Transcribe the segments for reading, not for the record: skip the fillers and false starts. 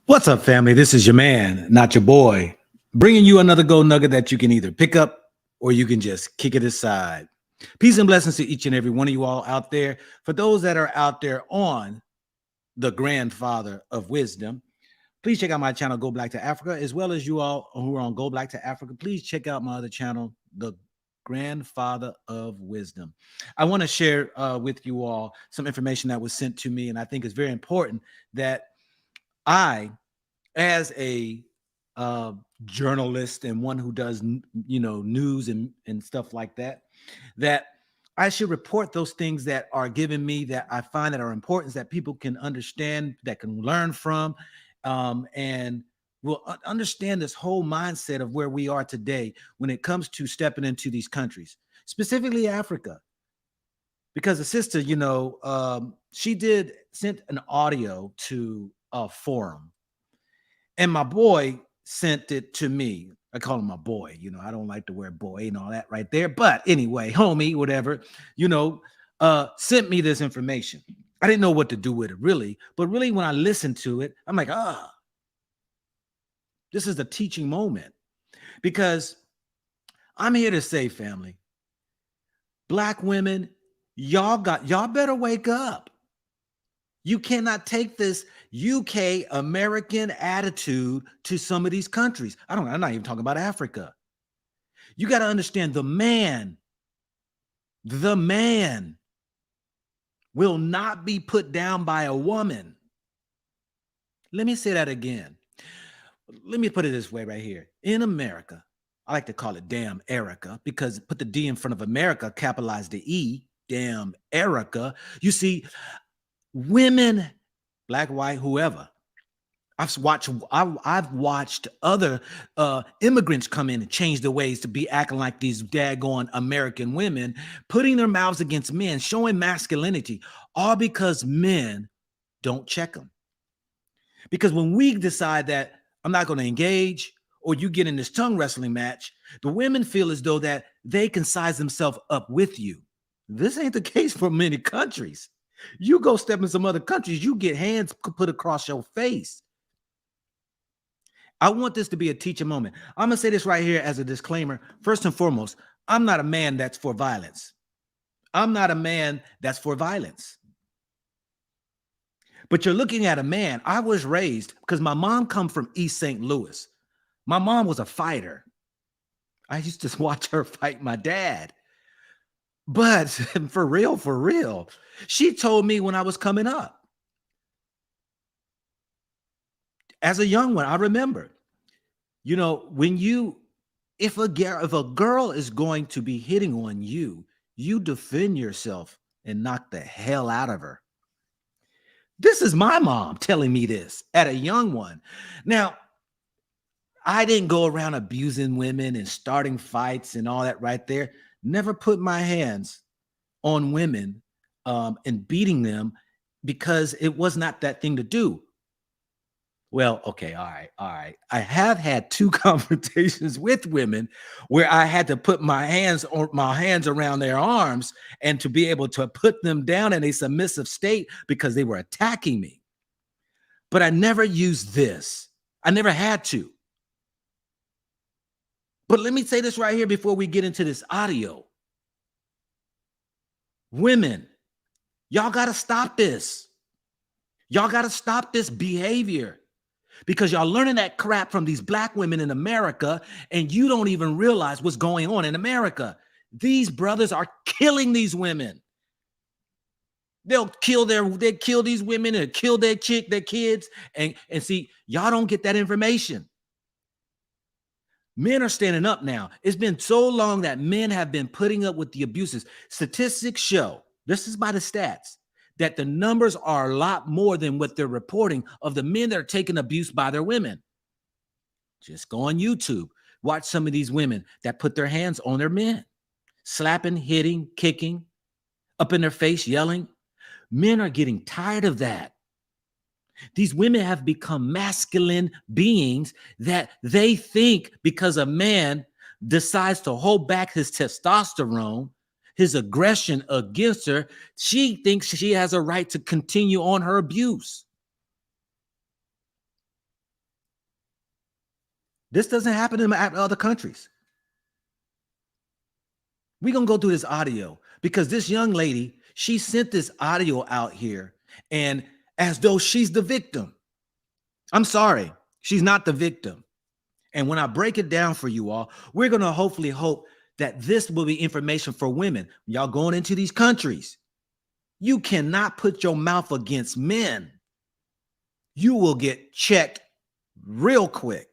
What's up, family? This is your man, not your boy, bringing you another gold nugget that you can either pick up or you can just kick it aside. Peace and blessings to each and every one of you all out there. For those that are out there on the grandfather of wisdom, please check out my channel, Go Black to Africa, as well as you all who are on Go Black to Africa. Please check out my other channel, the grandfather of wisdom. I want to share with you all some information that was sent to me, and I think it's very important that I, as a journalist and one who does, news and stuff like that, that I should report those things that are given me that I find that are important, that people can understand, that can learn from, and will understand this whole mindset of where we are today when it comes to stepping into these countries, specifically Africa. Because the sister, she sent an audio to a forum, and my boy sent it to me. I call him my boy. I don't like the word boy and all that right there. But anyway, homie, whatever, sent me this information. I didn't know what to do with it, really. But really, when I listened to it, I'm like, this is a teaching moment. Because I'm here to say, family, Black women, y'all better wake up. You cannot take this UK American attitude to some of these countries. I'm not even talking about Africa. You got to understand the man will not be put down by a woman. Let me say that again. Let me put it this way right here. In America, I like to call it damn Erica, because put the D in front of America, capitalize the E, damn Erica. You see, women, Black, white, whoever. I've watched other immigrants come in and change their ways to be acting like these daggone American women, putting their mouths against men, showing masculinity, all because men don't check them. Because when we decide that I'm not going to engage, or you get in this tongue wrestling match, the women feel as though that they can size themselves up with you. This ain't the case for many countries. You go step in some other countries, you get hands put across your face. I want this to be a teaching moment. I'm going to say this right here as a disclaimer. First and foremost, I'm not a man that's for violence. I'm not a man that's for violence. But you're looking at a man. I was raised, because my mom come from East St. Louis. My mom was a fighter. I used to watch her fight my dad. But for real, she told me when I was coming up, as a young one, I remember, if a girl is going to be hitting on you, you defend yourself and knock the hell out of her. This is my mom telling me this at a young one. Now, I didn't go around abusing women and starting fights and all that right there. Never put my hands on women and beating them, because it was not that thing to do. Well, okay, all right. I have had 2 confrontations with women where I had to put my hands around their arms and to be able to put them down in a submissive state because they were attacking me. But I never used this. I never had to. But let me say this right here before we get into this audio. Women, y'all got to stop this. Y'all got to stop this behavior, because y'all learning that crap from these Black women in America, and you don't even realize what's going on in America. These brothers are killing these women. They'll kill these women and kill their kids. And see, y'all don't get that information. Men are standing up now. It's been so long that men have been putting up with the abuses. Statistics show, this is by the stats, that the numbers are a lot more than what they're reporting of the men that are taking abuse by their women. Just go on YouTube. Watch some of these women that put their hands on their men, slapping, hitting, kicking, up in their face, yelling. Men are getting tired of that. These women have become masculine beings that they think because a man decides to hold back his testosterone, his aggression against her, she thinks she has a right to continue on her abuse. This doesn't happen in other countries. We're going to go through this audio because this young lady, she sent this audio out here and as though she's the victim. I'm sorry, she's not the victim. And when I break it down for you all, we're going to hopefully hope that this will be information for women. Y'all going into these countries, you cannot put your mouth against men. You will get checked real quick.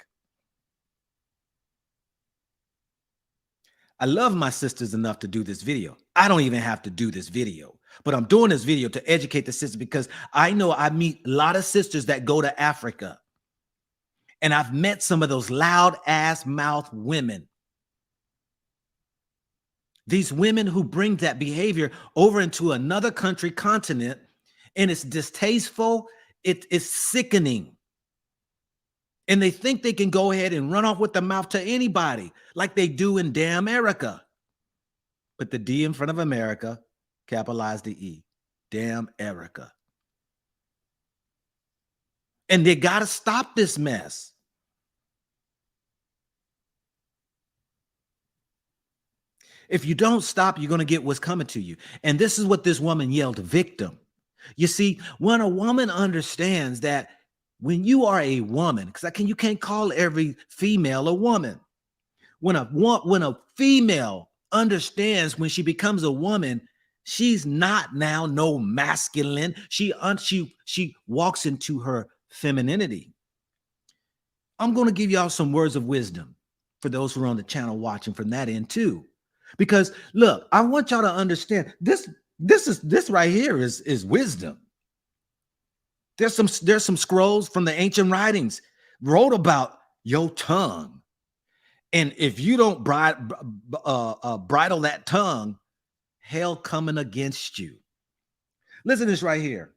I love my sisters enough to do this video. I don't even have to do this video, but I'm doing this video to educate the sisters because I know I meet a lot of sisters that go to Africa. And I've met some of those loud ass mouth women. These women who bring that behavior over into another country, continent, and it's distasteful, it's sickening. And they think they can go ahead and run off with the mouth to anybody like they do in damn America. But the D in front of America, capitalize the E, damn America. And they got to stop this mess. If you don't stop, you're going to get what's coming to you. And this is what this woman yelled, victim. You see, when a woman understands that when you are a woman, because you can't call every female a woman. When a female understands when she becomes a woman, she's not now no masculine. She walks into her femininity. I'm going to give y'all some words of wisdom for those who are on the channel watching from that end too. Because look, I want y'all to understand this right here is wisdom. There's some scrolls from the ancient writings wrote about your tongue. And if you don't bridle that tongue, hell coming against you. Listen to this right here.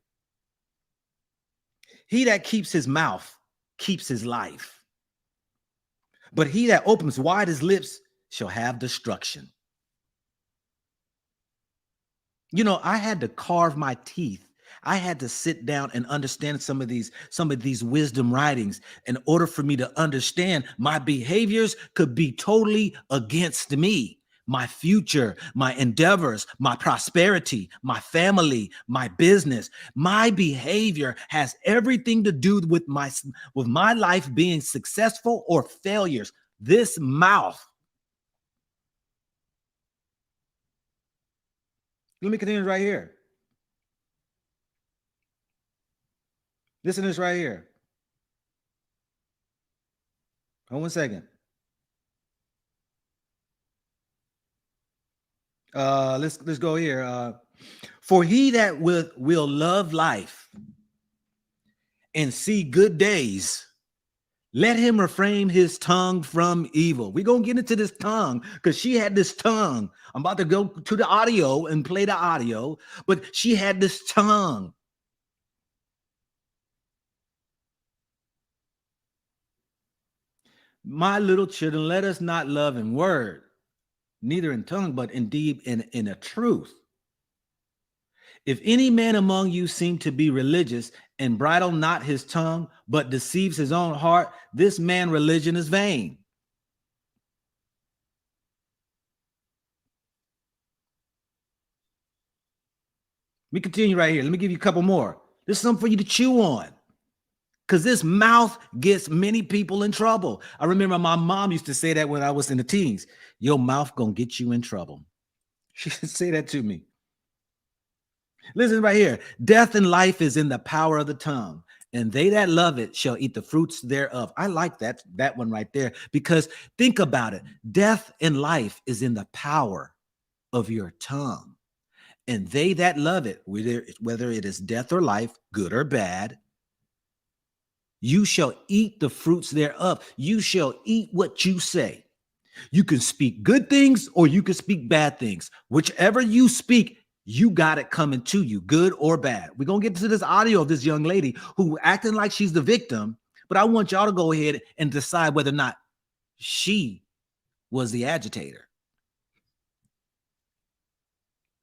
He that keeps his mouth keeps his life. But he that opens wide his lips shall have destruction. You know, I had to carve my teeth. I had to sit down and understand some of these wisdom writings in order for me to understand my behaviors could be totally against me, my future, my endeavors, my prosperity, my family, my business. My behavior has everything to do with my life being successful or failures. This mouth. Let me continue right here. Listen to this right here. Hold 1 second. Let's go here. For he that will love life and see good days, let him refrain his tongue from evil. We're going to get into this tongue because she had this tongue. I'm about to go to the audio and play the audio, but she had this tongue. My little children, let us not love in word, neither in tongue, but indeed in a truth. If any man among you seem to be religious and bridle not his tongue, but deceives his own heart, this man religion is vain. Let me continue right here. Let me give you a couple more. This is something for you to chew on. Because this mouth gets many people in trouble. I remember my mom used to say that when I was in the teens. Your mouth gonna get you in trouble. She would say that to me. Listen right here. Death and life is in the power of the tongue, and they that love it shall eat the fruits thereof. I like that one right there, because think about it. Death and life is in the power of your tongue, and they that love it, whether it is death or life, good or bad, you shall eat the fruits thereof. You shall eat what you say. You can speak good things or you can speak bad things. Whichever you speak, you got it coming to you, good or bad. We're going to get to this audio of this young lady who acting like she's the victim, but I want y'all to go ahead and decide whether or not she was the agitator.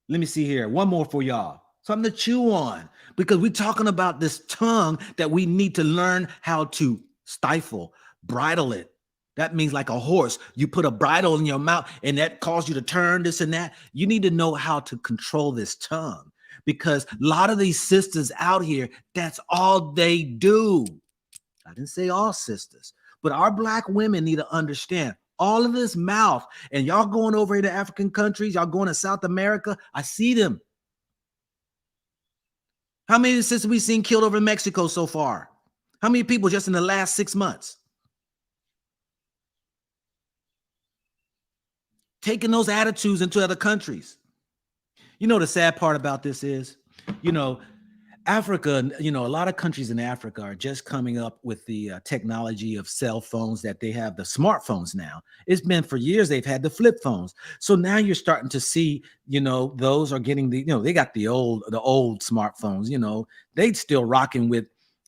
Let me see here. One more for y'all. Something to chew on, because we're talking about this tongue that we need to learn how to stifle, bridle it, That means like a horse. You put a bridle in your mouth and that caused you to turn this and that. You need to know how to control this tongue because a lot of these sisters out here, that's all they do. I didn't say all sisters, but our black women need to understand all of this mouth. And y'all going over into African countries, y'all going to South America, I see them. How many sisters we seen killed over in Mexico so far? How many people just in the last 6 months? Taking those attitudes into other countries. You know, the sad part about this is, you know, Africa, you know, a lot of countries in Africa are just coming up with the technology of cell phones that they have the smartphones now. It's been for years they've had the flip phones. So now you're starting to see, you know, those are getting the, you know, they got the old smartphones, you know, they still rocking with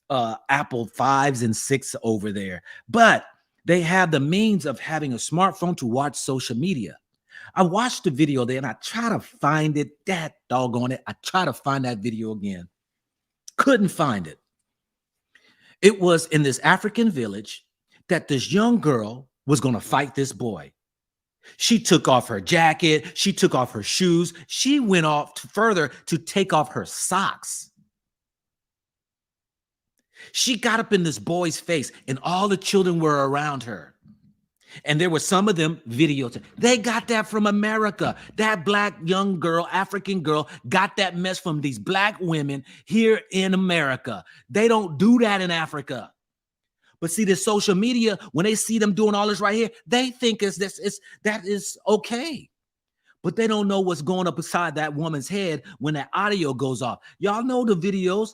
Apple 5s and 6 over there. But they have the means of having a smartphone to watch social media. I watched the video there and I try to find it, that doggone it. I try to find that video again. Couldn't find it. It was in this African village that this young girl was going to fight this boy. She took off her jacket. She took off her shoes. She went off further to take off her socks. She got up in this boy's face and all the children were around her. And there were some of them videos. They got that from America. That black young girl, African girl, got that mess from these black women here in America. They don't do that in Africa. But see, the social media, when they see them doing all this right here, they think that is okay. But they don't know what's going up beside that woman's head when that audio goes off. Y'all know the videos.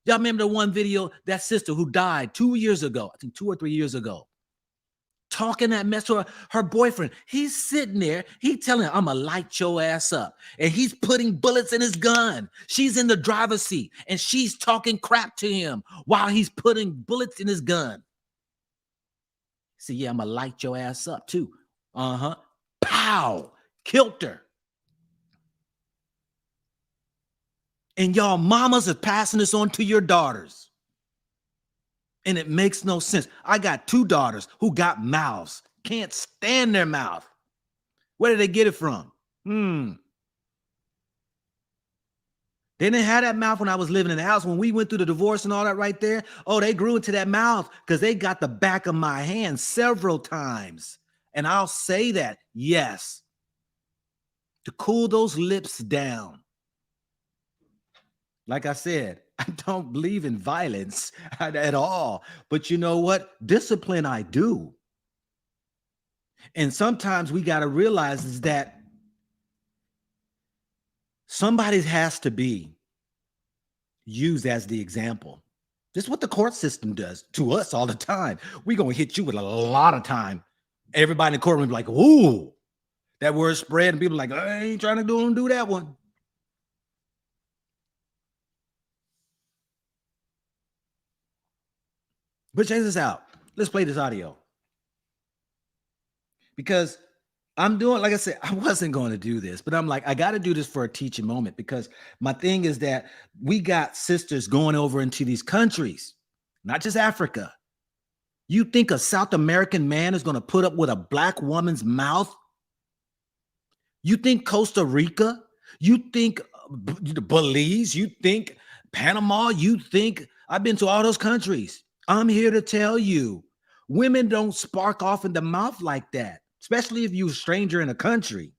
Y'all remember the one video, that sister who died 2 years ago, I think 2 or 3 years ago. Talking that mess to her boyfriend. He's sitting there. He telling her, I'm going to light your ass up. And he's putting bullets in his gun. She's in the driver's seat. And she's talking crap to him while he's putting bullets in his gun. See, yeah, I'm going to light your ass up too. Uh-huh. Pow. Killed her. And y'all mamas are passing this on to your daughters. And it makes no sense. I got 2 daughters who got mouths. Can't stand their mouth. Where did they get it from? They didn't have that mouth when I was living in the house. When we went through the divorce and all that right there, oh, they grew into that mouth because they got the back of my hand several times. And I'll say that, yes, to cool those lips down. Like I said, I don't believe in violence at all. But you know what? Discipline, I do. And sometimes we got to realize is that somebody has to be used as the example. This is what the court system does to us all the time. We're going to hit you with a lot of time. Everybody in the courtroom will be like, ooh, that word spread. And people are like, I ain't trying to do that one. But check this out. Let's play this audio. Because I'm doing, like I said, I wasn't going to do this, but I'm like, I got to do this for a teaching moment because my thing is that we got sisters going over into these countries, not just Africa. You think a South American man is going to put up with a black woman's mouth? You think Costa Rica? You think Belize? You think Panama? You think I've been to all those countries. I'm here to tell you, women don't spark off in the mouth like that, especially if you're a stranger in a country.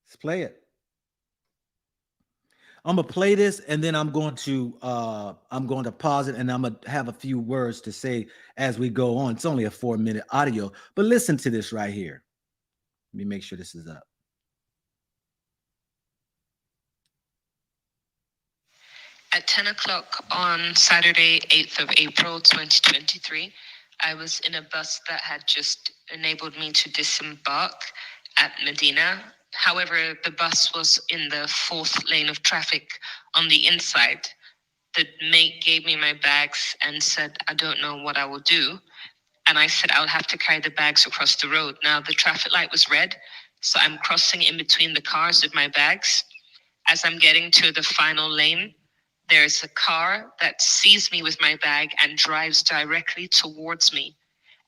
Let's play it. I'm gonna play this and then I'm going to pause it and I'm gonna have a few words to say as we go on. It's only a 4-minute audio, but listen to this right here. Let me make sure this is up. At 10 o'clock on Saturday, 8th of April, 2023, I was in a bus that had just enabled me to disembark at Medina. However, the bus was in the 4th lane of traffic on the inside. The mate gave me my bags and said, I don't know what I will do. And I said, I'll have to carry the bags across the road. Now, the traffic light was red, so I'm crossing in between the cars with my bags. As I'm getting to the final lane, there's a car that sees me with my bag and drives directly towards me.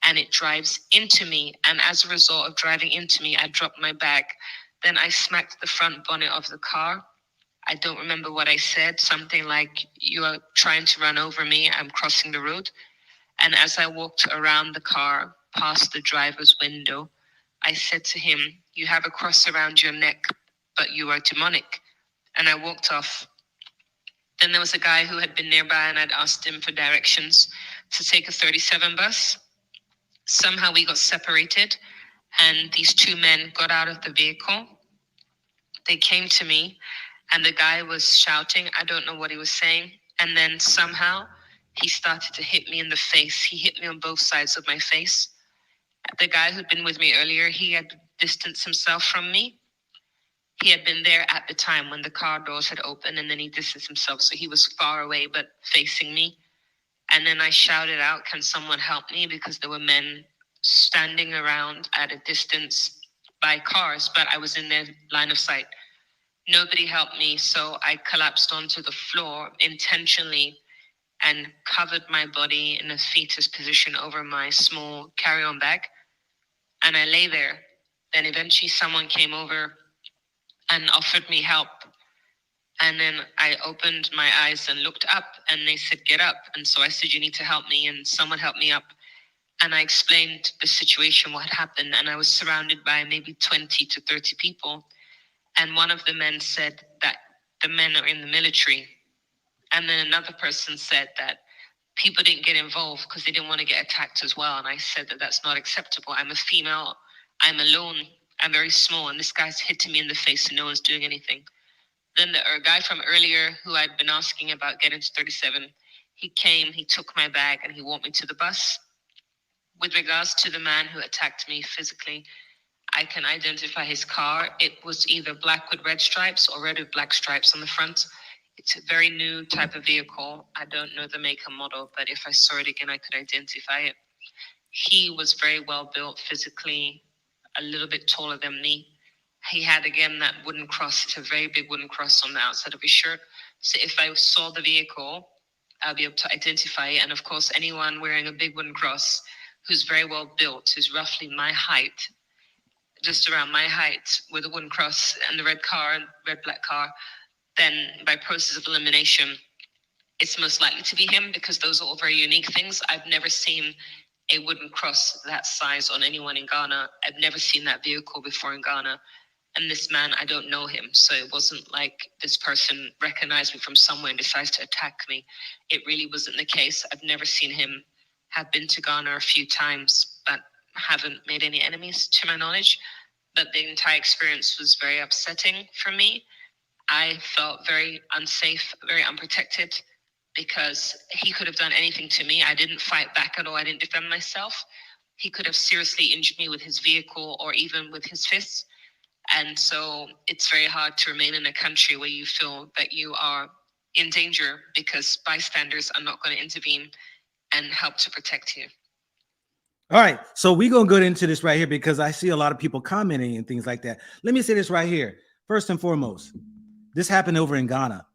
And it drives into me. And as a result of driving into me, I dropped my bag. Then I smacked the front bonnet of the car. I don't remember what I said, something like, "You are trying to run over me, I'm crossing the road." And as I walked around the car, past the driver's window, I said to him, "You have a cross around your neck, but you are demonic." And I walked off. Then there was a guy who had been nearby, and I'd asked him for directions to take a 37 bus. Somehow we got separated, and these two men got out of the vehicle. They came to me, and the guy was shouting. I don't know what he was saying. And then somehow he started to hit me in the face. He hit me on both sides of my face. The guy who'd been with me earlier, he had distanced himself from me. He had been there at the time when the car doors had opened, and then he distanced himself. So he was far away, but facing me. And then I shouted out, "Can someone help me?" Because there were men standing around at a distance by cars, but I was in their line of sight. Nobody helped me, so I collapsed onto the floor intentionally and covered my body in a fetus position over my small carry-on bag. And I lay there. Then eventually someone came over and offered me help. And then I opened my eyes and looked up, and they said, "Get up." And so I said, "You need to help me." And someone helped me up. And I explained the situation, what happened. And I was surrounded by maybe 20 to 30 people. And one of the men said that the men are in the military. And then another person said that people didn't get involved because they didn't want to get attacked as well. And I said that that's not acceptable. I'm a female. I'm alone. I'm very small. And this guy's hitting me in the face and no one's doing anything. Then the guy from earlier who I'd been asking about getting to 37, he came, he took my bag, and he walked me to the bus. With regards to the man who attacked me physically, I can identify his car. It was either black with red stripes or red with black stripes on the front. It's a very new type of vehicle. I don't know the make and model, but if I saw it again, I could identify it. He was very well built physically, a little bit taller than me. He had, again, that wooden cross. It's a very big wooden cross on the outside of his shirt. So if I saw the vehicle, I'll be able to identify it. And of course, anyone wearing a big wooden cross who's very well built, who's roughly my height, just around my height, with a wooden cross and the red black car, then by process of elimination, it's most likely to be him, because those are all very unique things. I've never seen a wooden cross that size on anyone in Ghana. I've never seen that vehicle before in Ghana. And this man, I don't know him. So it wasn't like this person recognized me from somewhere and decides to attack me. It really wasn't the case. I've never seen him. Have been to Ghana a few times, but haven't made any enemies to my knowledge. But the entire experience was very upsetting for me. I felt very unsafe, very unprotected, because he could have done anything to me. I didn't fight back at all. I didn't defend myself. He could have seriously injured me with his vehicle or even with his fists. And so it's very hard to remain in a country where you feel that you are in danger because bystanders are not going to intervene and help to protect you. All right, so we're going to go into this right here because I see a lot of people commenting and things like that. Let me say this right here. First and foremost, this happened over in Ghana.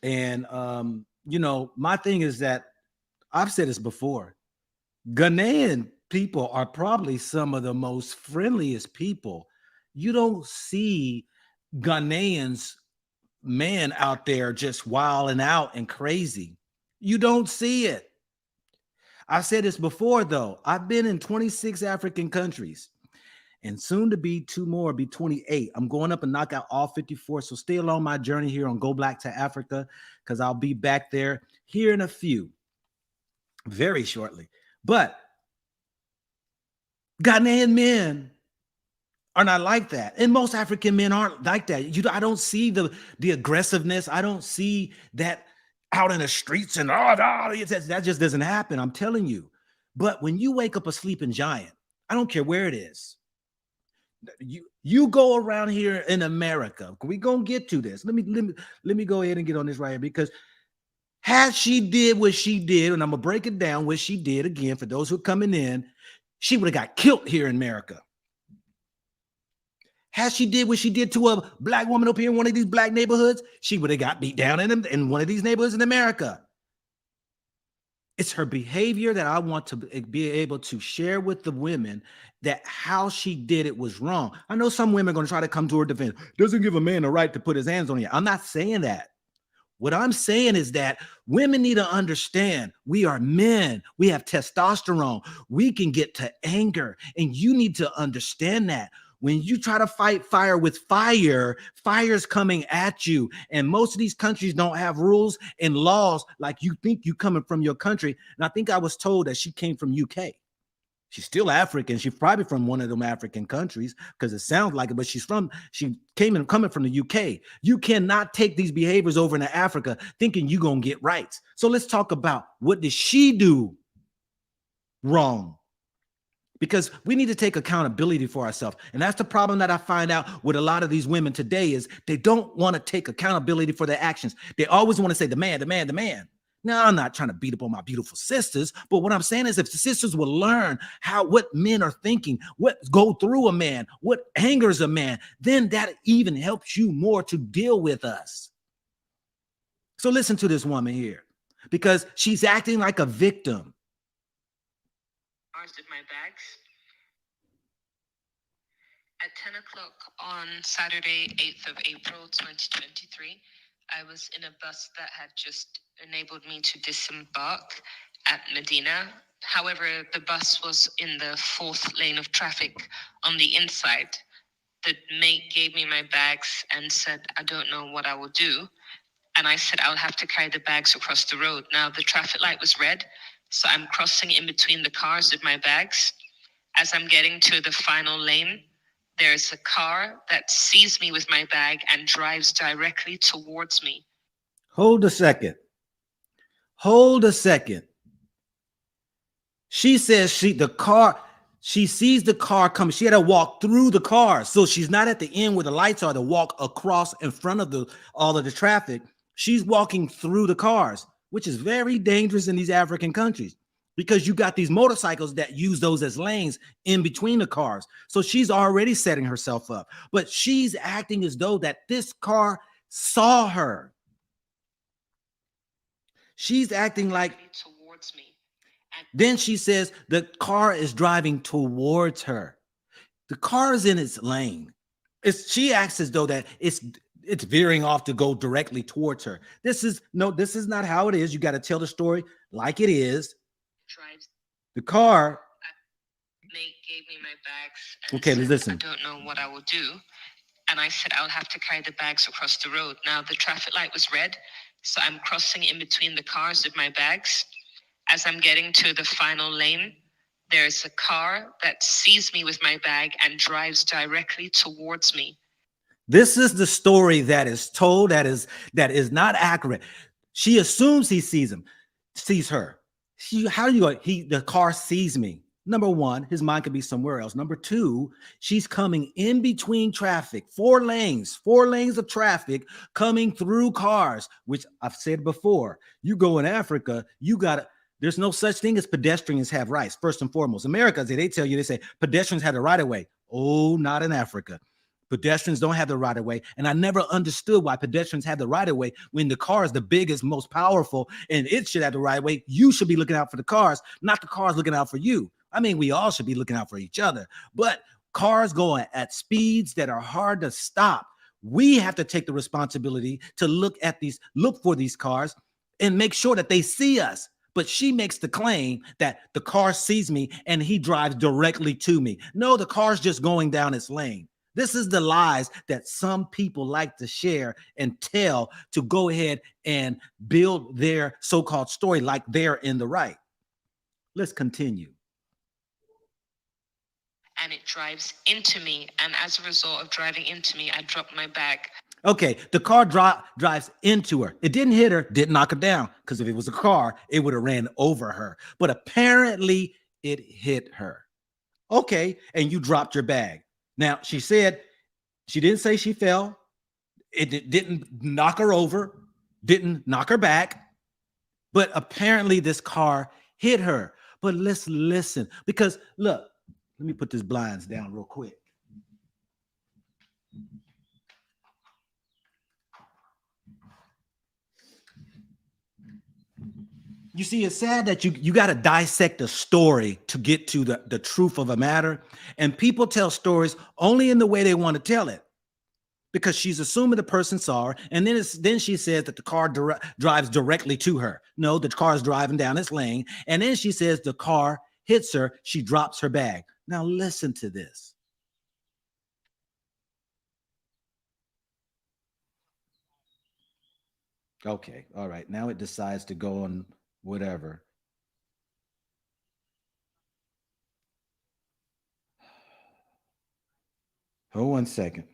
And, you know, my thing is that I've said this before. Ghanaian people are probably some of the most friendliest people. You don't see Ghanaians, man, out there just wilding out and crazy. You don't see it. I've said this before, though. I've been in 26 African countries, and soon to be 2 more, be 28. I'm going up and knock out all 54. So stay along my journey here on Go Black to Africa, because I'll be back there here in a few, very shortly. But Ghanaian men are not like that. And most African men aren't like that. I don't see the aggressiveness. I don't see that out in the streets and that just doesn't happen. I'm telling you. But when you wake up a sleeping giant, I don't care where it is. You go around here in America. We're gonna get to this. Let me go ahead and get on this right here, because had she did what she did, and I'm gonna break it down what she did again for those who are coming in, she would have got killed here in America. Had she did what she did to a black woman up here in one of these black neighborhoods, she would have got beat down in one of these neighborhoods in America. It's her behavior that I want to be able to share with the women, that how she did it was wrong. I know some women are going to try to come to her defense. Doesn't give a man the right to put his hands on you. I'm not saying that. What I'm saying is that women need to understand we are men. We have testosterone. We can get to anger, and you need to understand that. When you try to fight fire with fire, fire's coming at you. And most of these countries don't have rules and laws like you think you coming from your country. And I think I was told that she came from UK. She's still African. She's probably from one of them African countries because it sounds like it, but she coming from the UK. You cannot take these behaviors over into Africa thinking you're going to get rights. So let's talk about what did she do wrong? Because we need to take accountability for ourselves. And that's the problem that I find out with a lot of these women today is they don't want to take accountability for their actions. They always want to say the man, the man, the man. Now, I'm not trying to beat up on my beautiful sisters, but what I'm saying is if the sisters will learn what men are thinking, what go through a man, what angers a man, then that even helps you more to deal with us. So listen to this woman here, because she's acting like a victim. With my bags. At 10 o'clock on Saturday, 8th of April, 2023, I was in a bus that had just enabled me to disembark at Medina. However, the bus was in the 4th lane of traffic on the inside. The mate gave me my bags and said, I don't know what I will do. And I said, I'll have to carry the bags across the road. Now, the traffic light was red, so I'm crossing in between the cars with my bags. As I'm getting to the final lane, there's a car that sees me with my bag and drives directly towards me. Hold a second. Hold a second. She says she sees the car coming. She had to walk through the car. So she's not at the end where the lights are to walk across in front of all of the traffic. She's walking through the cars, which is very dangerous in these African countries because you got these motorcycles that use those as lanes in between the cars. So she's already setting herself up, but she's acting as though that this car saw her. She's acting like towards me. Then she says the car is driving towards her. The car is in its lane. She acts as though that it's veering off to go directly towards her. This is not how it is. You got to tell the story like it is. The car. Nate gave me my bags. Okay, said, listen. I don't know what I will do. And I said, I'll have to carry the bags across the road. Now, the traffic light was red, so I'm crossing in between the cars with my bags. As I'm getting to the final lane, there's a car that sees me with my bag and drives directly towards me. This is the story that is told that is not accurate. She assumes he sees her. The car sees me. Number one, his mind could be somewhere else. Number two, she's coming in between traffic, 4 lanes of traffic coming through cars, which I've said before. You go in Africa, there's no such thing as pedestrians have rights. First and foremost, America, they say pedestrians have the right of way. Oh, not in Africa. Pedestrians don't have the right of way. And I never understood why pedestrians have the right of way when the car is the biggest, most powerful, and it should have the right of way. You should be looking out for the cars, not the cars looking out for you. I mean, we all should be looking out for each other, but cars going at speeds that are hard to stop. We have to take the responsibility to look for these cars and make sure that they see us. But she makes the claim that the car sees me and he drives directly to me. No, the car's just going down its lane. This is the lies that some people like to share and tell to go ahead and build their so-called story like they're in the right. Let's continue. And it drives into me. And as a result of driving into me, I dropped my bag. Okay, the car drives into her. It didn't hit her, didn't knock her down, because if it was a car, it would have ran over her. But apparently it hit her. Okay, and you dropped your bag. Now, she didn't say she fell. It didn't knock her over, didn't knock her back. But apparently this car hit her. But let's listen, because look, let me put this blinds down real quick. You see, it's sad that you got to dissect a story to get to the truth of a matter. And people tell stories only in the way they want to tell it. Because she's assuming the person saw her, and then she says that the car drives directly to her. No, the car is driving down its lane, and then she says the car hits her. She drops her bag. Now listen to this. Okay, all right. Now it decides to go on whatever. Hold 1 second.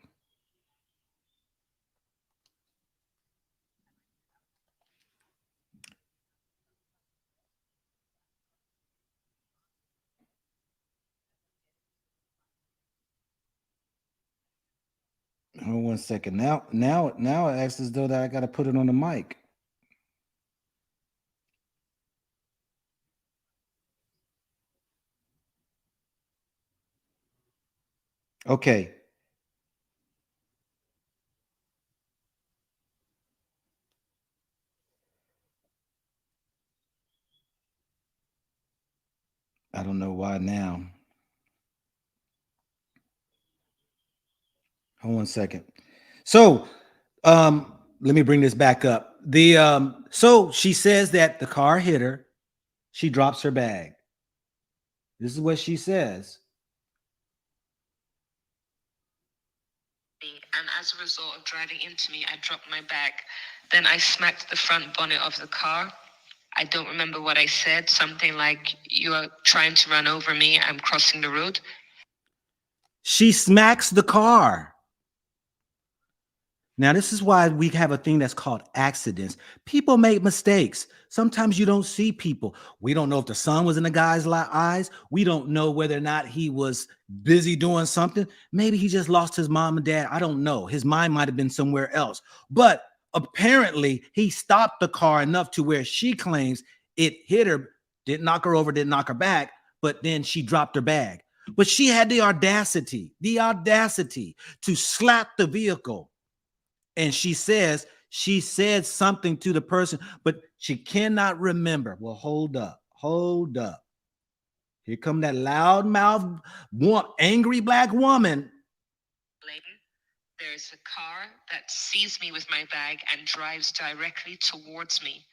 Hold 1 second. Now it acts as though that I got to put it on the mic. Okay. I don't know why now. Hold 1 second. So, let me bring this back up. So she says that the car hit her. She drops her bag. This is what she says. And as a result of driving into me, I dropped my bag. Then I smacked the front bonnet of the car. I don't remember what I said. Something like, "You are trying to run over me. I'm crossing the road." She smacks the car. Now, this is why we have a thing that's called accidents. People make mistakes. Sometimes you don't see people. We don't know if the sun was in the guy's eyes. We don't know whether or not he was busy doing something. Maybe he just lost his mom and dad. I don't know. His mind might have been somewhere else. But apparently, he stopped the car enough to where she claims it hit her, didn't knock her over, didn't knock her back, but then she dropped her bag. But she had the audacity to slap the vehicle. And she says she said something to the person, but she cannot remember. Well, hold up. Here come that loudmouth, angry black woman. There's a car that sees me with my bag and drives directly towards me.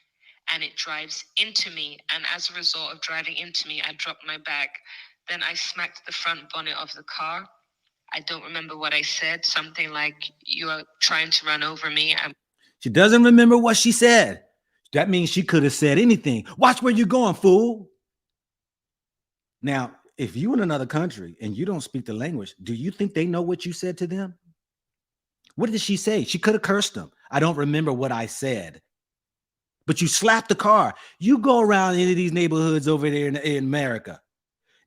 And it drives into me. And as a result of driving into me, I dropped my bag. Then I smacked the front bonnet of the car. I don't remember what I said. Something like, "You are trying to run over me." She doesn't remember what she said. That means she could have said anything. Watch where you're going, fool. Now, if you in another country and you don't speak the language, do you think they know what you said to them? What did she say? She could have cursed them. I don't remember what I said. But you slapped the car. You go around into these neighborhoods over there in America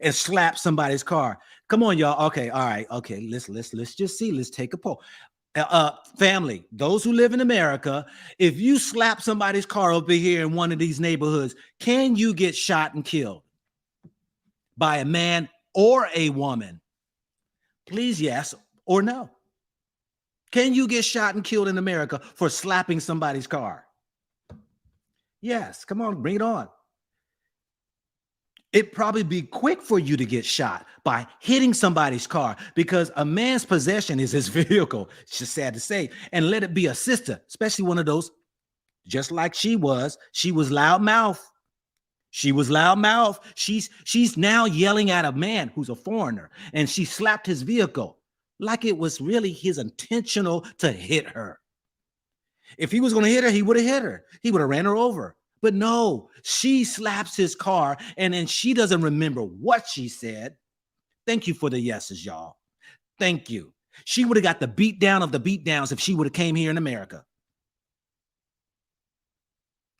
and slap somebody's car. Come on, y'all. Okay, all right. Okay, let's just see. Let's take a poll. Family, those who live in America, if you slap somebody's car over here in one of these neighborhoods, can you get shot and killed by a man or a woman? Please, yes or no. Can you get shot and killed in America for slapping somebody's car? Yes, come on, bring it on. It'd probably be quick for you to get shot by hitting somebody's car because a man's possession is his vehicle. It's just sad to say. And let it be a sister, especially one of those, just like she was. She was loudmouth. She's now yelling at a man who's a foreigner, and she slapped his vehicle like it was really his intentional to hit her. If he was going to hit her, he would have hit her. He would have ran her over. But no, she slaps his car, and then she doesn't remember what she said. Thank you for the yeses, y'all. Thank you. She would have got the beat down of the beat downs if she would have came here in America.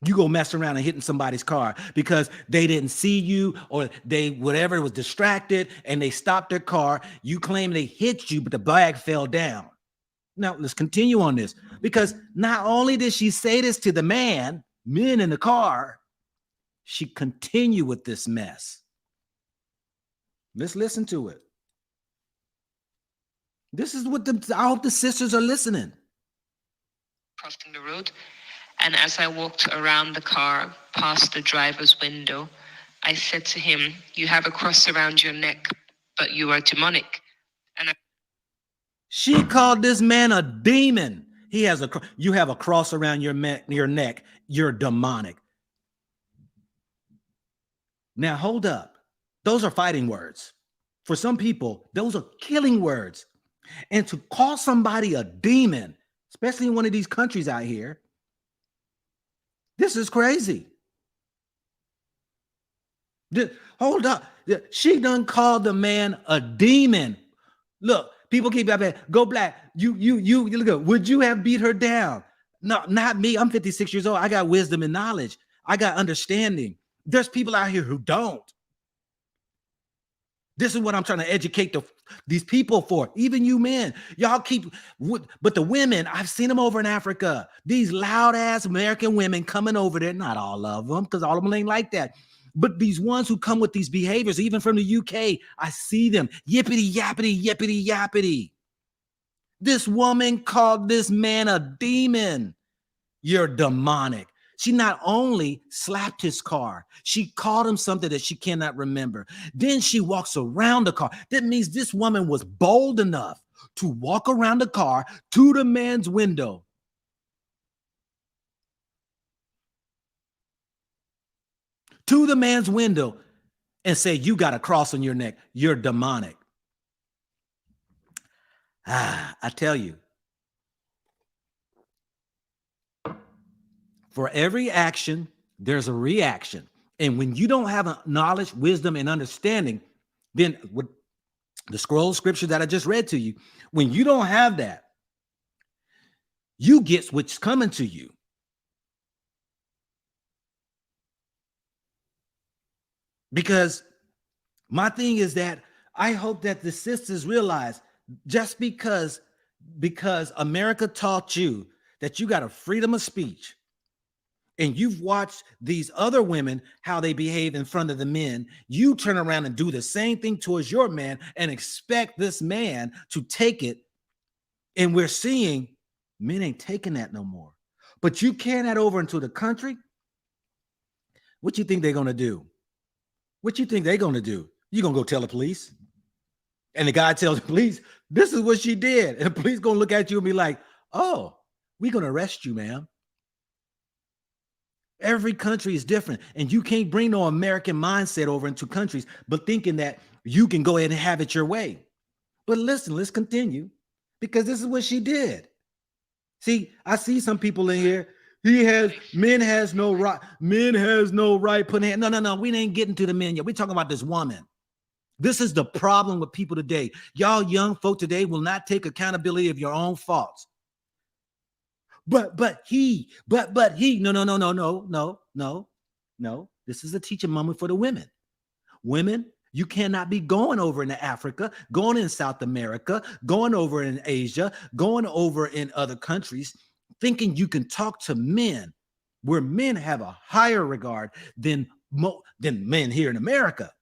You go mess around and hitting somebody's car because they didn't see you or they whatever was distracted and they stopped their car. You claim they hit you, but the bag fell down. Now let's continue on this because not only did she say this to the men in the car, she continued with this mess. Let's listen to it. This is what I hope the sisters are listening. Crossing the road. And as I walked around the car, past the driver's window, I said to him, "You have a cross around your neck, but you are demonic." And She called this man a demon. You have a cross around your neck. You're demonic. Now hold up. Those are fighting words. For some people, those are killing words. And to call somebody a demon, especially in one of these countries out here, this is crazy. Hold up. She done called the man a demon. Look, people keep up there. Go black. You look at. Would you have beat her down? No, not me. I'm 56 years old. I got wisdom and knowledge. I got understanding. There's people out here who don't. This is what I'm trying to educate these people for. Even you men, y'all keep, but the women, I've seen them over in Africa. These loud ass American women coming over there, not all of them, because all of them ain't like that. But these ones who come with these behaviors, even from the UK, I see them. Yippity, yappity, yippity, yappity. This woman called this man a demon. You're demonic. She not only slapped his car, she called him something that she cannot remember. Then she walks around the car. That means this woman was bold enough to walk around the car to the man's window. To the man's window and say, "You got a cross on your neck. You're demonic." I tell you, for every action, there's a reaction. And when you don't have a knowledge, wisdom, and understanding, then with the scroll of scripture that I just read to you, when you don't have that, you get what's coming to you. Because my thing is that I hope that the sisters realize just because America taught you that you got a freedom of speech, and you've watched these other women, how they behave in front of the men, you turn around and do the same thing towards your man and expect this man to take it. And we're seeing men ain't taking that no more. But you carry that over into the country. What you think they're going to do? What you think they're going to do? You're going to go tell the police. And the guy tells the police, "This is what she did." And the police going to look at you and be like, "Oh, we're going to arrest you, ma'am." Every country is different, and you can't bring no American mindset over into countries, but thinking that you can go ahead and have it your way. But listen, let's continue, because this is what she did. See, I see some people in here. Men has no right putting hand. No. We ain't getting to the men yet. We're talking about this woman. This is the problem with people today. Y'all young folk today will not take accountability of your own faults. But he, no. This is a teaching moment for the women. Women, you cannot be going over into Africa, going in South America, going over in Asia, going over in other countries, thinking you can talk to men where men have a higher regard than men here in America.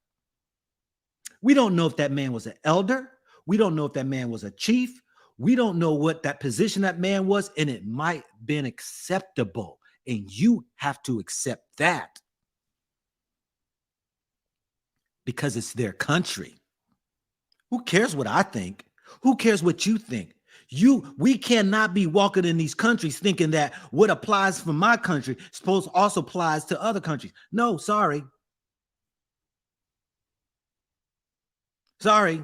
We don't know if that man was an elder. We don't know if that man was a chief. We don't know what that position that man was, and it might have been acceptable. And you have to accept that because it's their country. Who cares what I think? Who cares what you think? We cannot be walking in these countries thinking that what applies for my country also applies to other countries. No, sorry. Sorry.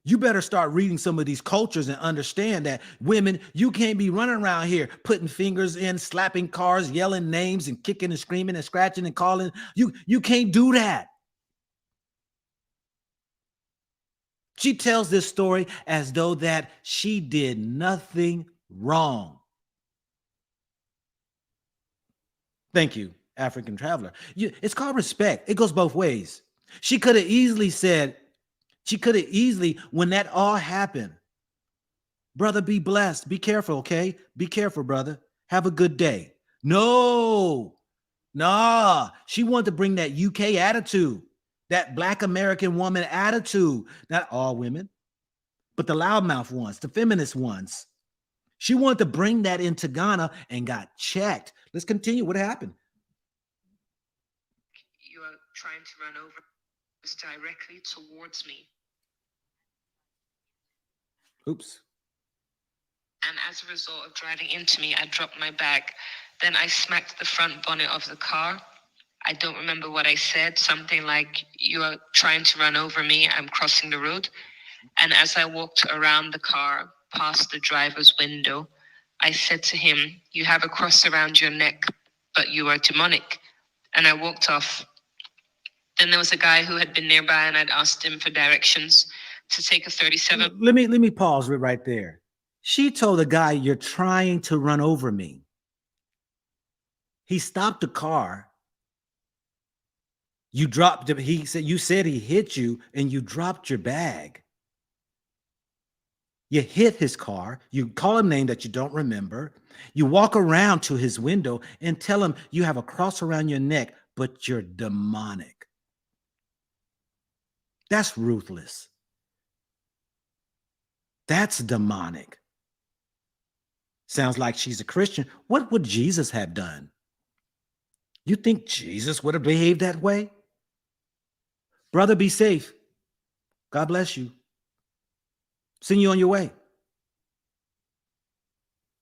You better start reading some of these cultures and understand that women, you can't be running around here putting fingers in, slapping cars, yelling names and kicking and screaming and scratching and calling. You can't do that. She tells this story as though that she did nothing wrong. Thank you, African traveler. It's called respect. It goes both ways. She could have easily said, when that all happened, "Brother, be blessed. Be careful, okay? Be careful, brother. Have a good day." No. She wanted to bring that UK attitude, that Black American woman attitude. Not all women, but the loudmouth ones, the feminist ones. She wanted to bring that into Ghana and got checked. Let's continue. What happened? You are trying to run over directly towards me. Oops. And as a result of driving into me, I dropped my bag. Then I smacked the front bonnet of the car. I don't remember what I said. Something like, you are trying to run over me. I'm crossing the road. And as I walked around the car, past the driver's window, I said to him, you have a cross around your neck, but you are demonic. And I walked off. Then there was a guy who had been nearby, and I'd asked him for directions to take a 37. Let me pause it right there. She told the guy, you're trying to run over me. He stopped the car. You dropped it. You said he hit you and you dropped your bag. You hit his car. You call him a name that you don't remember. You walk around to his window and tell him you have a cross around your neck, but you're demonic. That's ruthless. That's demonic. Sounds like she's a Christian. What would Jesus have done? You think Jesus would have behaved that way? Brother, be safe. God bless you. Send you on your way.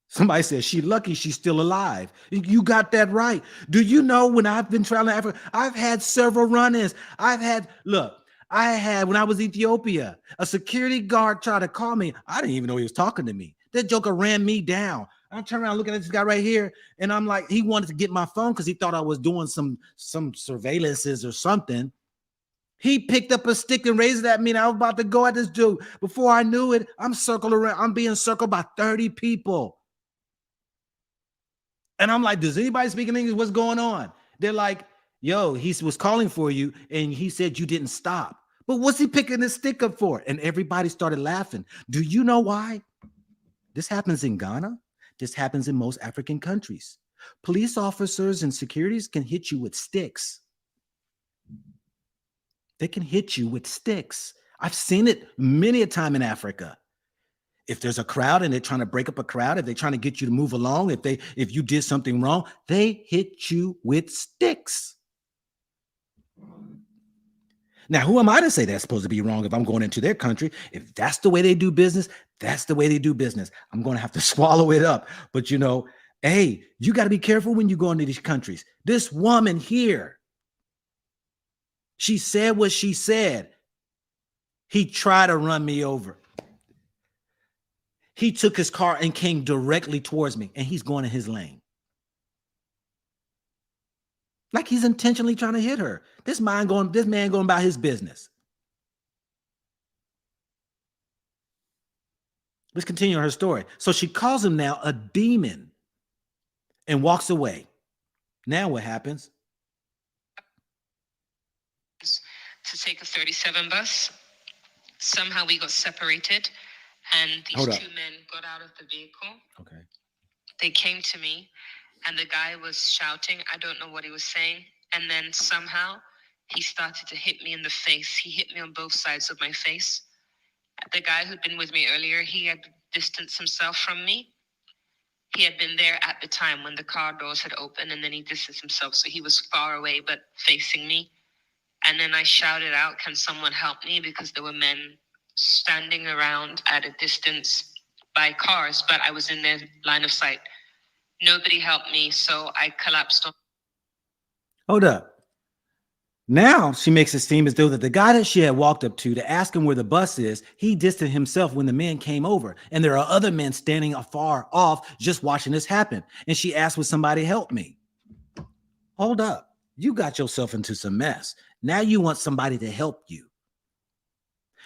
Somebody says she's lucky she's still alive. You got that right. Do you know when I've been traveling Africa, I've had several run-ins. I had, when I was in Ethiopia, a security guard tried to call me. I didn't even know he was talking to me. That joker ran me down. I turned around looking at this guy right here, and I'm like, he wanted to get my phone because he thought I was doing some surveillances or something. He picked up a stick and raised it at me, and I was about to go at this dude. Before I knew it, I'm being circled by 30 people. And I'm like, does anybody speak English? What's going on? They're like, yo, he was calling for you, and he said you didn't stop. But what's he picking his stick up for? And everybody started laughing. Do you know why? This happens in Ghana. This happens in most African countries. Police officers and securities can hit you with sticks. They can hit you with sticks. I've seen it many a time in Africa. If there's a crowd and they're trying to break up a crowd, if they're trying to get you to move along, if you did something wrong, they hit you with sticks. Now, who am I to say that's supposed to be wrong if I'm going into their country? If that's the way they do business, that's the way they do business. I'm going to have to swallow it up. But, hey, you got to be careful when you go into these countries. This woman here, she said what she said. He tried to run me over. He took his car and came directly towards me, and he's going in his lane. Like he's intentionally trying to hit her. This man going about his business. Let's continue her story. So she calls him now a demon and walks away. Now what happens? To take a 37 bus. Somehow we got separated, and these two men got out of the vehicle. Okay. They came to me, and the guy was shouting. I don't know what he was saying. And then somehow he started to hit me in the face. He hit me on both sides of my face. The guy who'd been with me earlier, he had distanced himself from me. He had been there at the time when the car doors had opened, and then he distanced himself. So he was far away, but facing me. And then I shouted out, can someone help me? Because there were men standing around at a distance by cars, but I was in their line of sight. Nobody helped me, so I collapsed on. Hold up. Now she makes it seem as though that the guy that she had walked up to ask him where the bus is, he distanced himself when the men came over. And there are other men standing afar off just watching this happen. And she asked, would somebody help me? Hold up. You got yourself into some mess. Now you want somebody to help you.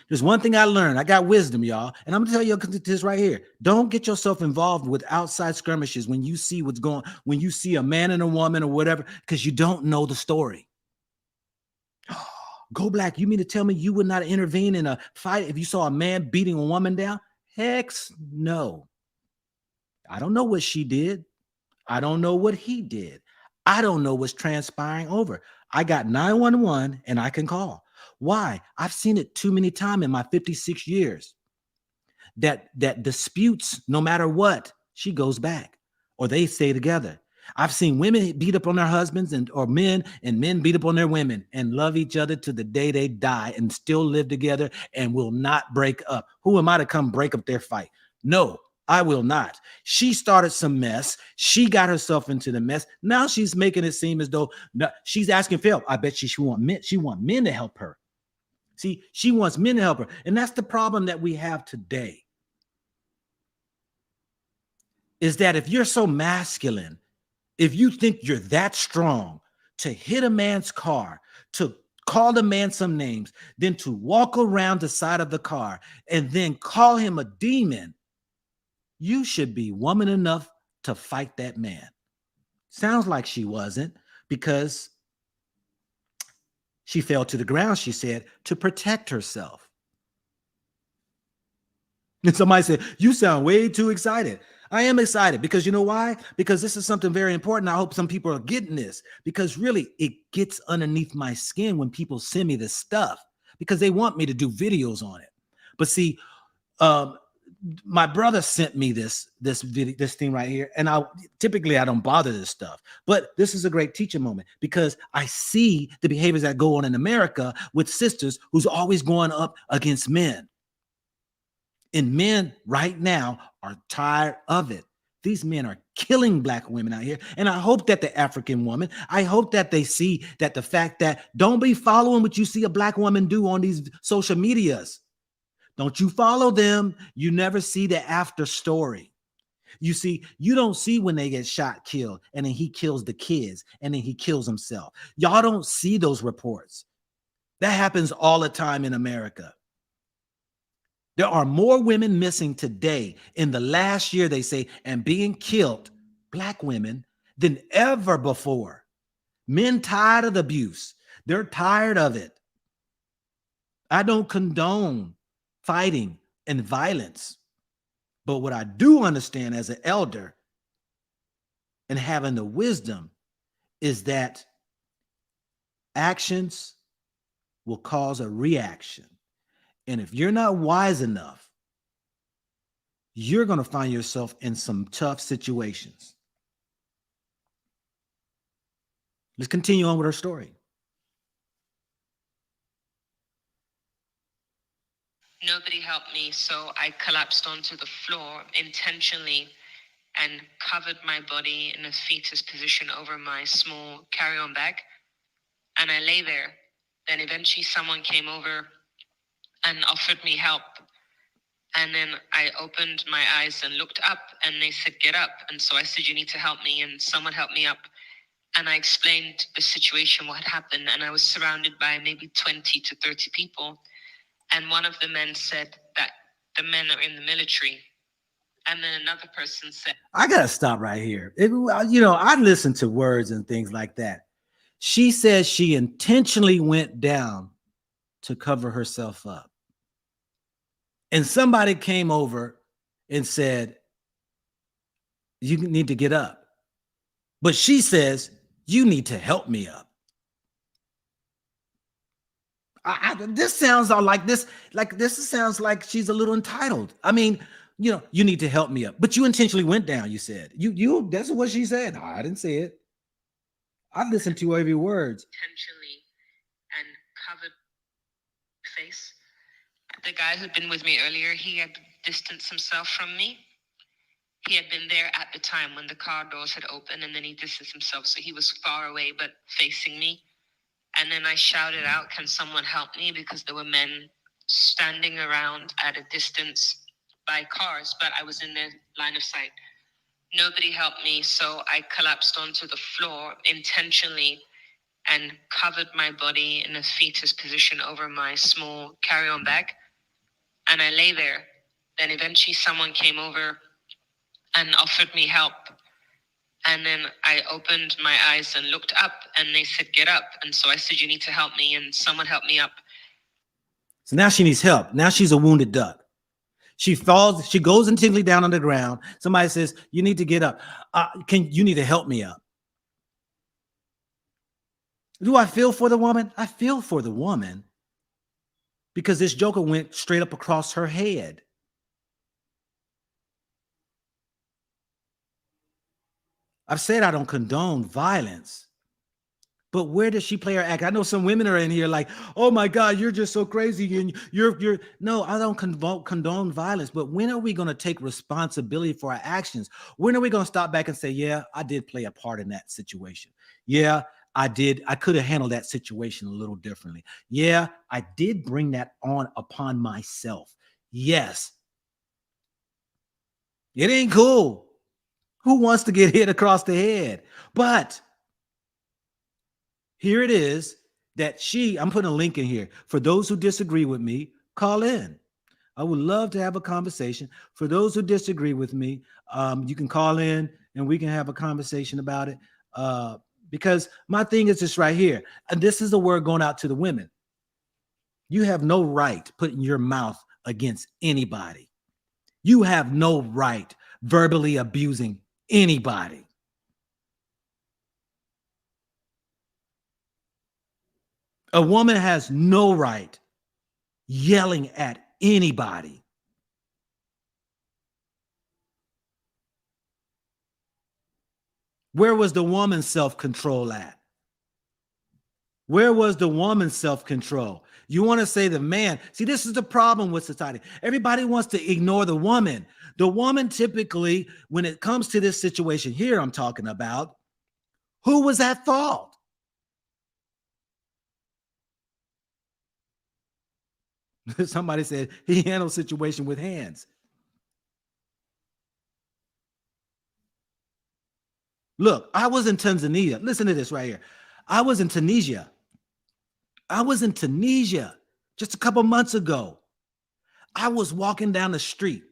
There's one thing I learned. I got wisdom, y'all. And I'm going to tell you this right here. Don't get yourself involved with outside skirmishes when you see what's going on, when you see a man and a woman or whatever, because you don't know the story. Go Black, you mean to tell me you would not intervene in a fight if you saw a man beating a woman down? Heck no. I don't know what she did. I don't know what he did. I don't know what's transpiring over. I got 911 and I can call. Why? I've seen it too many times in my 56 years that disputes, no matter what, she goes back or they stay together. I've seen women beat up on their husbands or men, and men beat up on their women and love each other to the day they die and still live together and will not break up. Who am I to come break up their fight? No, I will not. She started some mess. She got herself into the mess. Now she's making it seem as though she's asking for help. I bet she want men. She want men to help her. See, she wants men to help her. And that's the problem that we have today. Is that if you're so masculine, if you think you're that strong to hit a man's car, to call the man some names, then to walk around the side of the car and then call him a demon, you should be woman enough to fight that man. Sounds like she wasn't, because she fell to the ground, she said, to protect herself. And somebody said, you sound way too excited. I am excited because you know why? Because this is something very important. I hope some people are getting this, because really it gets underneath my skin when people send me this stuff because they want me to do videos on it. But see, my brother sent me this video, this thing right here, and I don't bother this stuff, but this is a great teaching moment because I see the behaviors that go on in America with sisters who's always going up against men. And men right now are tired of it. These men are killing Black women out here. And I hope that the African woman, I hope that they see that the fact that don't be following what you see a Black woman do on these social medias. Don't you follow them. You never see the after story. You see, you don't see when they get shot, killed, and then he kills the kids, and then he kills himself. Y'all don't see those reports. That happens all the time in America. There are more women missing today in the last year, they say, and being killed, Black women, than ever before. Men tired of the abuse. They're tired of it. I don't condone fighting and violence. But what I do understand as an elder and having the wisdom is that actions will cause a reaction. And if you're not wise enough, you're going to find yourself in some tough situations. Let's continue on with our story. Nobody helped me, so I collapsed onto the floor intentionally and covered my body in a fetus position over my small carry-on bag. And I lay there. Then eventually someone came over and offered me help. And then I opened my eyes and looked up, and they said, get up. And so I said, you need to help me. And someone helped me up. And I explained the situation, what had happened. And I was surrounded by maybe 20 to 30 people. And one of the men said that the men are in the military. And then another person said, I got to stop right here. I listen to words and things like that. She says she intentionally went down to cover herself up. And somebody came over and said, you need to get up. But she says, you need to help me up. This sounds like this sounds like she's a little entitled. I mean, you need to help me up. But you intentionally went down, you said. That's what she said. No, I didn't say it. I listened to every word. Intentionally and covered face. The guy who'd been with me earlier, he had distanced himself from me. He had been there at the time when the car doors had opened, and then he distanced himself. So he was far away, but facing me. And then I shouted out, can someone help me? Because there were men standing around at a distance by cars, but I was in their line of sight. Nobody helped me, so I collapsed onto the floor intentionally and covered my body in a fetus position over my small carry-on bag. And I lay there. Then eventually someone came over and offered me help. And then I opened my eyes and looked up, and they said, get up. And so I said, you need to help me. And someone helped me up. So now she needs help. Now she's a wounded duck. She falls, she goes intentionally down on the ground. Somebody says, you need to get up. You need to help me up. Do I feel for the woman? I feel for the woman because this joker went straight up across her head. I've said I don't condone violence, but where does she play her act? I know some women are in here like, oh my God, you're just so crazy. And you're no, I don't condone violence, but when are we going to take responsibility for our actions? When are we going to stop back and say, yeah, I did play a part in that situation. Yeah, I did. I could have handled that situation a little differently. Yeah, I did bring that on upon myself. Yes, it ain't cool. Who wants to get hit across the head? But here it is that I'm putting a link in here. For those who disagree with me, call in. I would love to have a conversation. For those who disagree with me, you can call in and we can have a conversation about it. Because my thing is this right here. And this is the word going out to the women. You have no right putting your mouth against anybody. You have no right verbally abusing anybody. A woman has no right yelling at anybody. Where was the woman's self-control at? Where was the woman's self-control? You want to say the man. See, this is the problem with society. Everybody wants to ignore the woman. The woman typically, when it comes to this situation here I'm talking about, who was at fault? Somebody said he handled situation with hands. Look, I was in Tanzania. Listen to this right here. I was in Tunisia. Just a couple months ago. I was walking down the street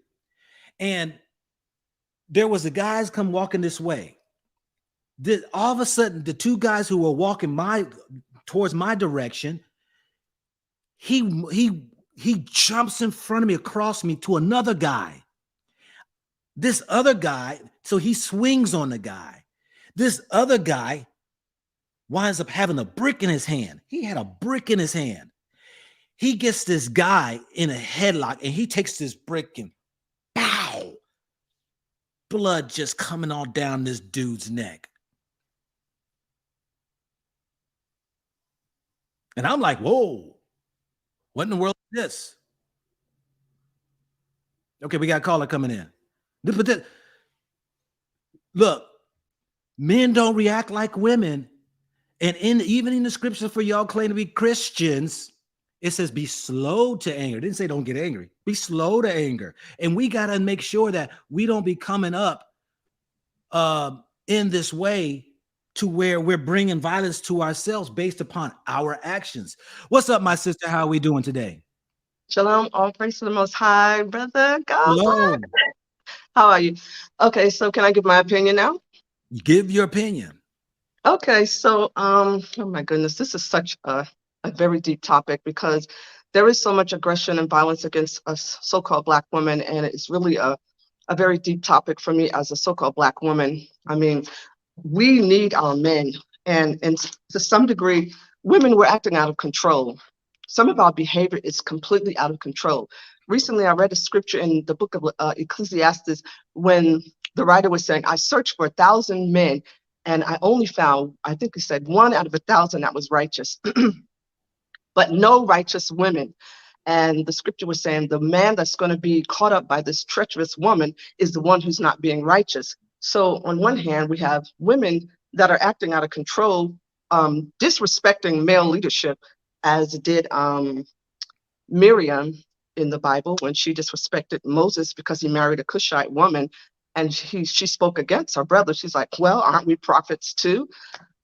and there was a guys come walking this way. All of a sudden, the two guys who were walking towards my direction, he jumps in front of me, across me to another guy. This other guy, so he swings on the guy. This other guy winds up having a brick in his hand. He had a brick in his hand. He gets this guy in a headlock and he takes this brick and pow, blood just coming all down this dude's neck. And I'm like, whoa, what in the world is this? Okay, we got a caller coming in. But look, men don't react like women. And even in the scripture for y'all claim to be Christians, it says be slow to anger. It didn't say don't get angry. Be slow to anger. And we got to make sure that we don't be coming up in this way to where we're bringing violence to ourselves based upon our actions. What's up, my sister? How are we doing today? Shalom, all praise to the Most High, brother. God bless. Hello. How are you? Okay, so can I give my opinion now? Give your opinion. Okay, so oh my goodness, this is such a very deep topic because there is so much aggression and violence against us so-called Black women, and it's really a very deep topic for me as a so-called Black woman. I mean, we need our men, and to some degree, women were acting out of control. Some of our behavior is completely out of control. Recently, I read a scripture in the book of Ecclesiastes when the writer was saying, I searched for 1,000 men and I only found, I think he said, 1 out of 1,000 that was righteous, but no righteous women. And the scripture was saying the man that's going to be caught up by this treacherous woman is the one who's not being righteous. So on one hand, we have women that are acting out of control, disrespecting male leadership, as did Miriam in the Bible when she disrespected Moses because he married a Cushite woman, and she spoke against her brother. She's like, well, aren't we prophets too?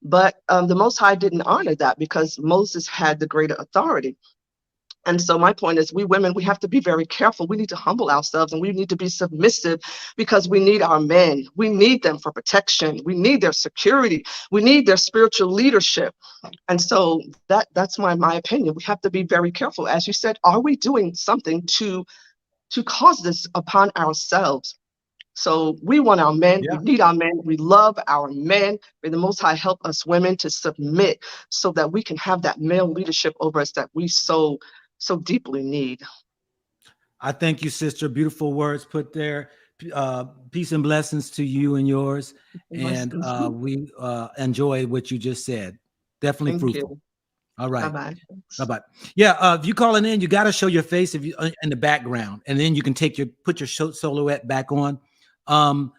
But the Most High didn't honor that because Moses had the greater authority. And so my point is, we women, we have to be very careful. We need to humble ourselves and we need to be submissive because we need our men. We need them for protection. We need their security. We need their spiritual leadership. And so that's my opinion. We have to be very careful. As you said, are we doing something to cause this upon ourselves? So we want our men, Yeah. we need our men, we love our men. May the Most High help us women to submit so that we can have that male leadership over us that we so deeply need. I thank you, sister. Beautiful words put there. Peace and blessings to you and yours. And Blessings. we enjoy what you just said. Definitely Thank fruitful. you. All Bye right. bye. Bye-bye. Yeah, if you calling in, you got to show your face if you in the background, and then you can put your silhouette back on. But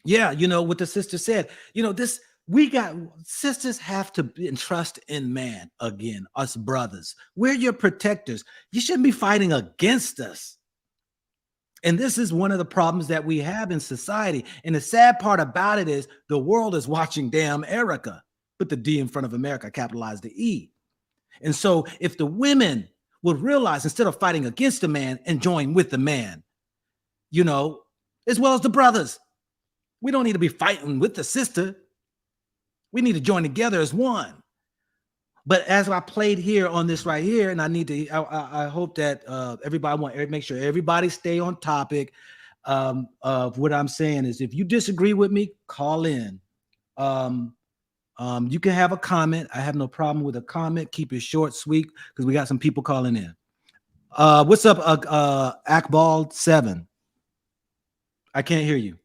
yeah, what the sister said, this we got sisters have to entrust in man again, us brothers. We're your protectors. You shouldn't be fighting against us. And this is one of the problems that we have in society. And the sad part about it is the world is watching damn Erica. Put the D in front of America, capitalize the E. And so if the women would realize instead of fighting against the man and join with the man, as well as the brothers, we don't need to be fighting with the sister. We need to join together as one. But as I played here on this right here, and I hope that everybody make sure everybody stay on topic of what I'm saying is if you disagree with me, call in. You can have a comment. I have no problem with a comment. Keep it short, sweet, because we got some people calling in. What's up, Akbal 7? I can't hear you.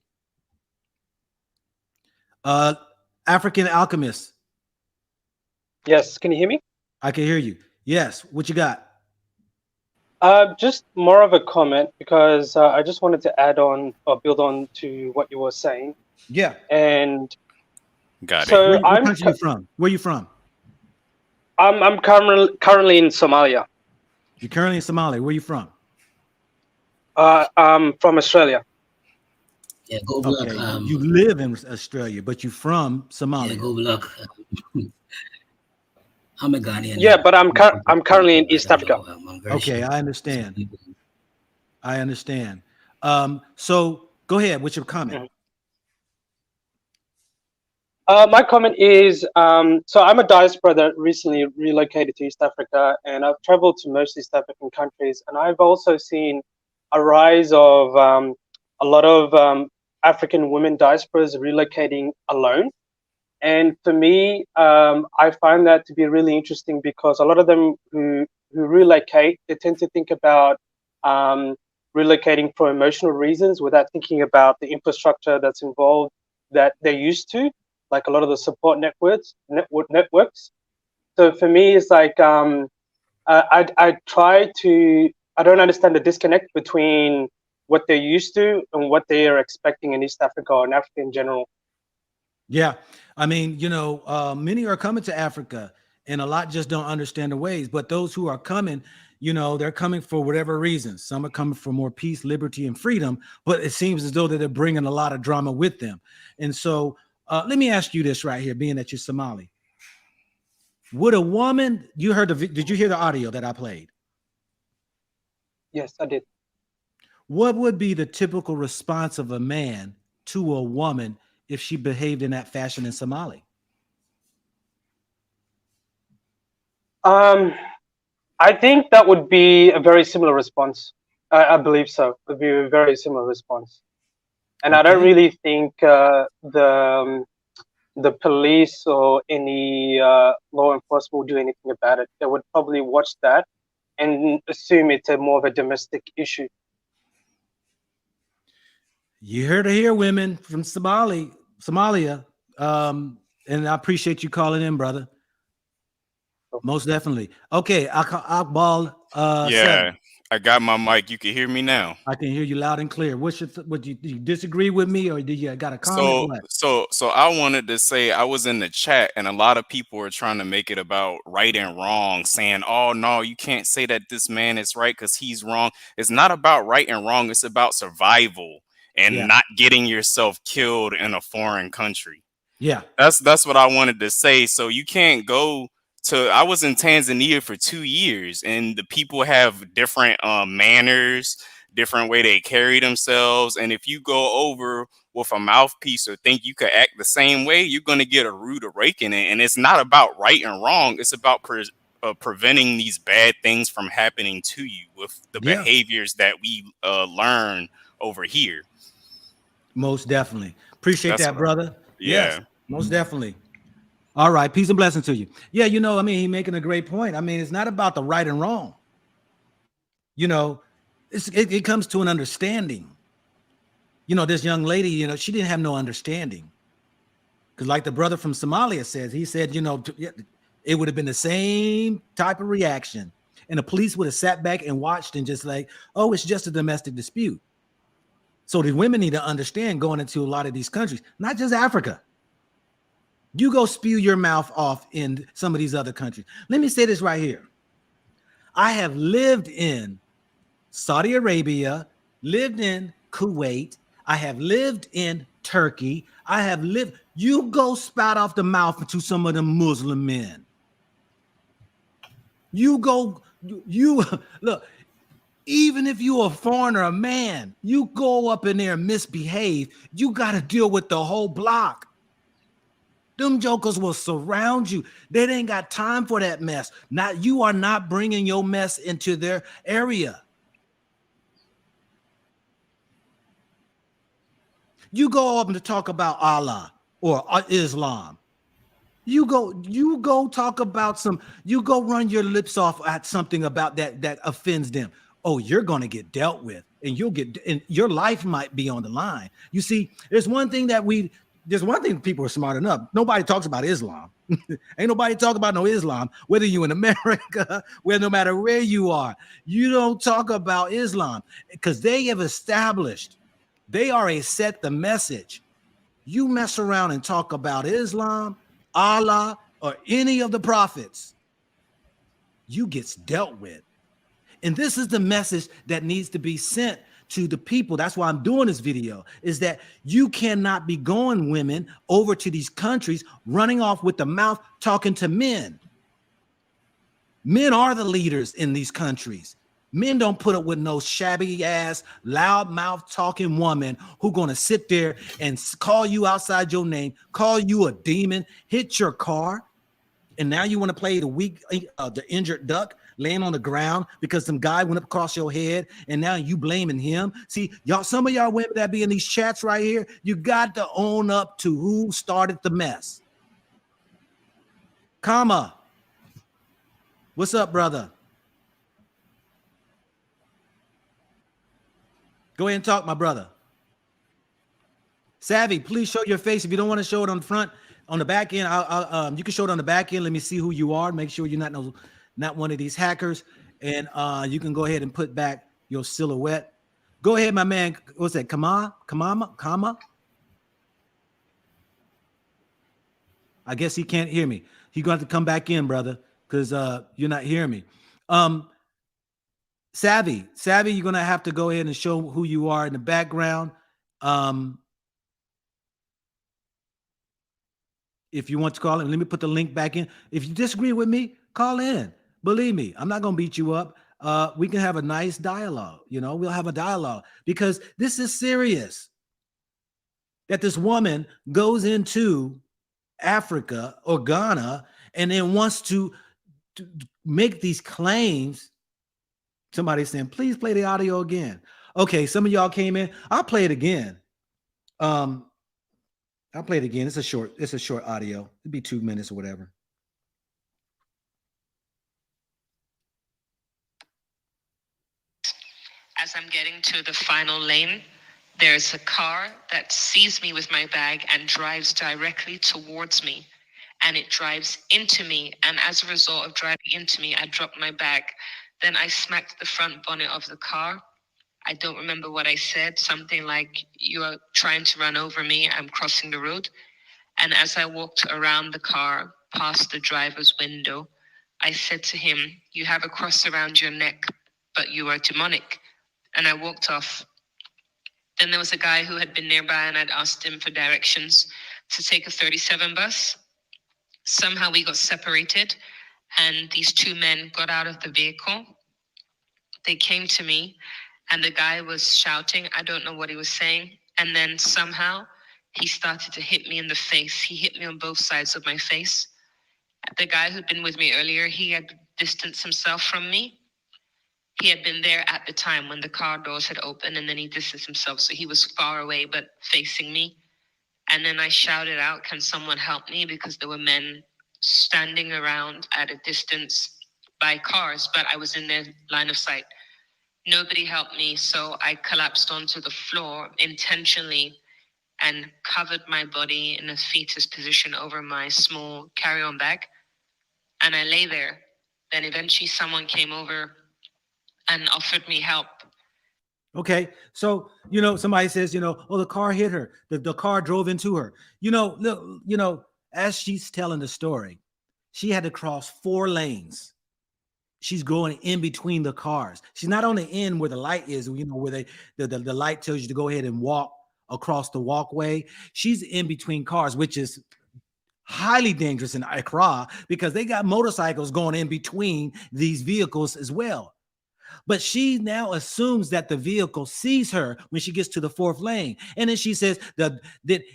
African Alchemist. Yes, can you hear me? I can hear you. Yes, what you got? Just more of a comment because I just wanted to add on or build on to what you were saying. Yeah. And got so it. What country you from? Where you from? I'm currently in Somalia. You're currently in Somalia. Where you from? I'm from Australia. Yeah, go black. Okay, you live in Australia, but you're from Somalia. Yeah, go black. I'm a Ghanaian. Yeah, but I'm currently in East Africa. Okay, I understand. I understand. So go ahead. What's your comment? My comment is, so I'm a diaspora that recently relocated to East Africa, and I've traveled to most East African countries, and I've also seen a rise of a lot of African women diasporas relocating alone. And for me, I find that to be really interesting because a lot of them who relocate, they tend to think about relocating for emotional reasons without thinking about the infrastructure that's involved that they're used to, like a lot of the support networks. So for me, it's like I don't understand the disconnect between what they're used to and what they are expecting in East Africa or in Africa in general. Yeah, I mean, many are coming to Africa, and a lot just don't understand the ways. But those who are coming, they're coming for whatever reasons. Some are coming for more peace, liberty, and freedom. But it seems as though that they're bringing a lot of drama with them. And so, let me ask you this right here, being that you're Somali. Would a woman? Did you hear the audio that I played? Yes, I did. What would be the typical response of a man to a woman if she behaved in that fashion in Somali? I think that would be a very similar response. I believe so. It would be a very similar response. And okay. I don't really think the police or any law enforcement will do anything about it. They would probably watch that and assume it's more of a domestic issue. You heard it here, women from Somalia. And I appreciate you calling in, brother. Most definitely. Okay, Akbal. Yeah, 7. I got my mic. You can hear me now. I can hear you loud and clear. Would you disagree with me, or did you got a comment? So I wanted to say I was in the chat, and a lot of people are trying to make it about right and wrong, saying, "Oh no, you can't say that this man is right because he's wrong." It's not about right and wrong. It's about survival and not getting yourself killed in a foreign country. Yeah, that's what I wanted to say. So you can't go. I was in Tanzania for 2 years, and the people have different manners, different way they carry themselves. And if you go over with a mouthpiece or think you could act the same way, you're going to get a rude awakening. And it's not about right and wrong. It's about preventing these bad things from happening to you with the behaviors that we learn over here. Most definitely. Appreciate that, brother. Yeah. Yes, most definitely. All right, peace and blessings to you. Yeah, he's making a great point. I mean, it's not about the right and wrong. It comes to an understanding. You know, this young lady, you know, she didn't have no understanding. Because like the brother from Somalia says, he said, you know, it would have been the same type of reaction. And the police would have sat back and watched and just like, oh, it's just a domestic dispute. So the women need to understand going into a lot of these countries, not just Africa. You go spew your mouth off in some of these other countries. Let me say this right here. I have lived in Saudi Arabia, lived in Kuwait. I have lived in Turkey. I have lived. You go spout off the mouth to some of the Muslim men. You go, you look, even if you're a foreigner, a man, you go up in there and misbehave, you got to deal with the whole block. Them jokers will surround you. They ain't got time for that mess. Not, you are not bringing your mess into their area. You go up to talk about Allah or Islam. You go talk about you go run your lips off at something about that offends them. Oh, you're going to get dealt with, and and your life might be on the line. You see, there's one thing people are smart enough. Nobody talks about Islam. Ain't nobody talk about no Islam, whether you in America, no matter where you are. You don't talk about Islam because they have established they already set the message. You mess around and talk about Islam, Allah, or any of the prophets, you gets dealt with. And this is the message that needs to be sent to the people. That's why I'm doing this video, is that you cannot be going women over to these countries, running off with the mouth, talking to men. Men are the leaders in these countries. Men don't put up with no shabby ass, loud mouth talking woman who gonna sit there and call you outside your name, call you a demon, hit your car, and now you want to play the injured duck laying on the ground because some guy went up across your head, and now you blaming him. See, y'all, some of y'all women that be in these chats right here, you got to own up to who started the mess. Comma, what's up, brother? Go ahead and talk, my brother. Savvy, please show your face. If you don't want to show it on the front, on the back end, you can show it on the back end. Let me see who you are. Make sure you're not one of these hackers. And you can go ahead and put back your silhouette. Go ahead, my man. What's that? Comma? I guess he can't hear me. He's going to have to come back in, brother, because you're not hearing me. Savvy, you're going to have to go ahead and show who you are in the background. If you want to call in, let me put the link back in. If you disagree with me, call in. Believe me, I'm not going to beat you up. We can have a nice dialogue. You know, we'll have a dialogue because this is serious. That this woman goes into Africa or Ghana and then wants to make these claims. Somebody's saying, please play the audio again. Okay, some of y'all came in. I'll play it again. I'll play it again. It's a short audio. It'd be 2 minutes or whatever. As I'm getting to the final lane, there's a car that sees me with my bag and drives directly towards me. And it drives into me. And as a result of driving into me, I dropped my bag. Then I smacked the front bonnet of the car. I don't remember what I said. Something like, you are trying to run over me. I'm crossing the road. And as I walked around the car, past the driver's window, I said to him, you have a cross around your neck, but you are demonic. And I walked off. Then there was a guy who had been nearby, and I'd asked him for directions to take a 37 bus. Somehow we got separated, and these two men got out of the vehicle. They came to me, and the guy was shouting. I don't know what he was saying. And then somehow he started to hit me in the face. He hit me on both sides of my face. The guy who'd been with me earlier, he had distanced himself from me. He had been there at the time when the car doors had opened, and then he distanced himself. So he was far away, but facing me. And then I shouted out, can someone help me? Because there were men standing around at a distance by cars, but I was in their line of sight. Nobody helped me, so I collapsed onto the floor intentionally and covered my body in a fetus position over my small carry-on bag. And I lay there. Then eventually someone came over and offered me help. Okay, so somebody says, oh, the car hit her. The car drove into her. Look, as she's telling the story, she had to cross 4 lanes. She's going in between the cars. She's not on the end where the light is, where the light tells you to go ahead and walk across the walkway. She's in between cars, which is highly dangerous in Accra because they got motorcycles going in between these vehicles as well. But she now assumes that the vehicle sees her when she gets to the 4th lane. And then she says that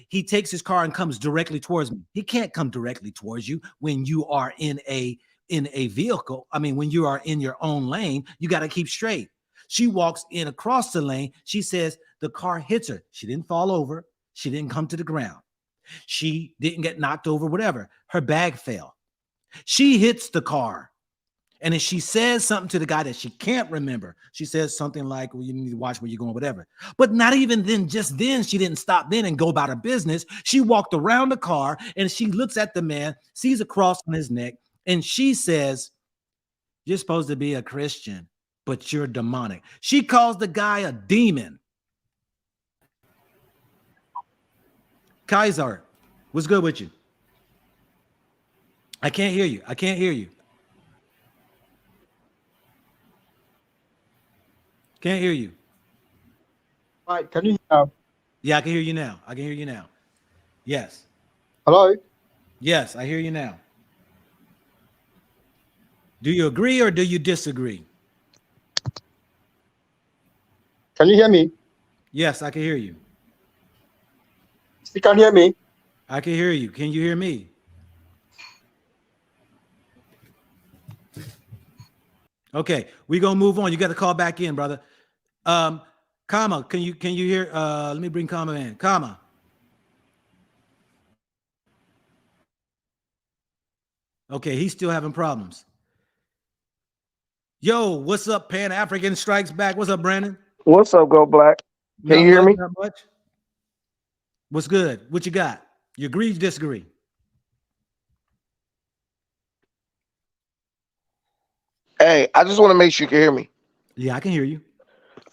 he takes his car and comes directly towards me. He can't come directly towards you when you are in a vehicle. I mean, when you are in your own lane, you got to keep straight. She walks in across the lane. She says the car hits her. She didn't fall over. She didn't come to the ground. She didn't get knocked over, whatever. Her bag fell. She hits the car. And then she says something to the guy that she can't remember. She says something like, well, you need to watch where you're going, whatever. But not even then, just then, she didn't stop then and go about her business. She walked around the car and she looks at the man, sees a cross on his neck, and she says, you're supposed to be a Christian, but you're demonic. She calls the guy a demon. Kaiser, what's good with you? I can't hear you. I can't hear you. Can't hear you. All right, can you hear? Yeah, I can hear you now. I can hear you now. Yes. Hello? Yes, I hear you now. Do you agree or do you disagree? Can you hear me? Yes, I can hear you. You can hear me? I can hear you. Can you hear me? Okay, we're gonna move on. You got to call back in, brother. Kama, can you hear? Let me bring Kama in. Kama. Okay, he's still having problems. Yo, what's up, Pan African Strikes Back? What's up, Brandon? What's up, Go Black? Can you hear me? Not much. What's good? What you got? You agree? You disagree? Hey, I just want to make sure you can hear me. Yeah, I can hear you.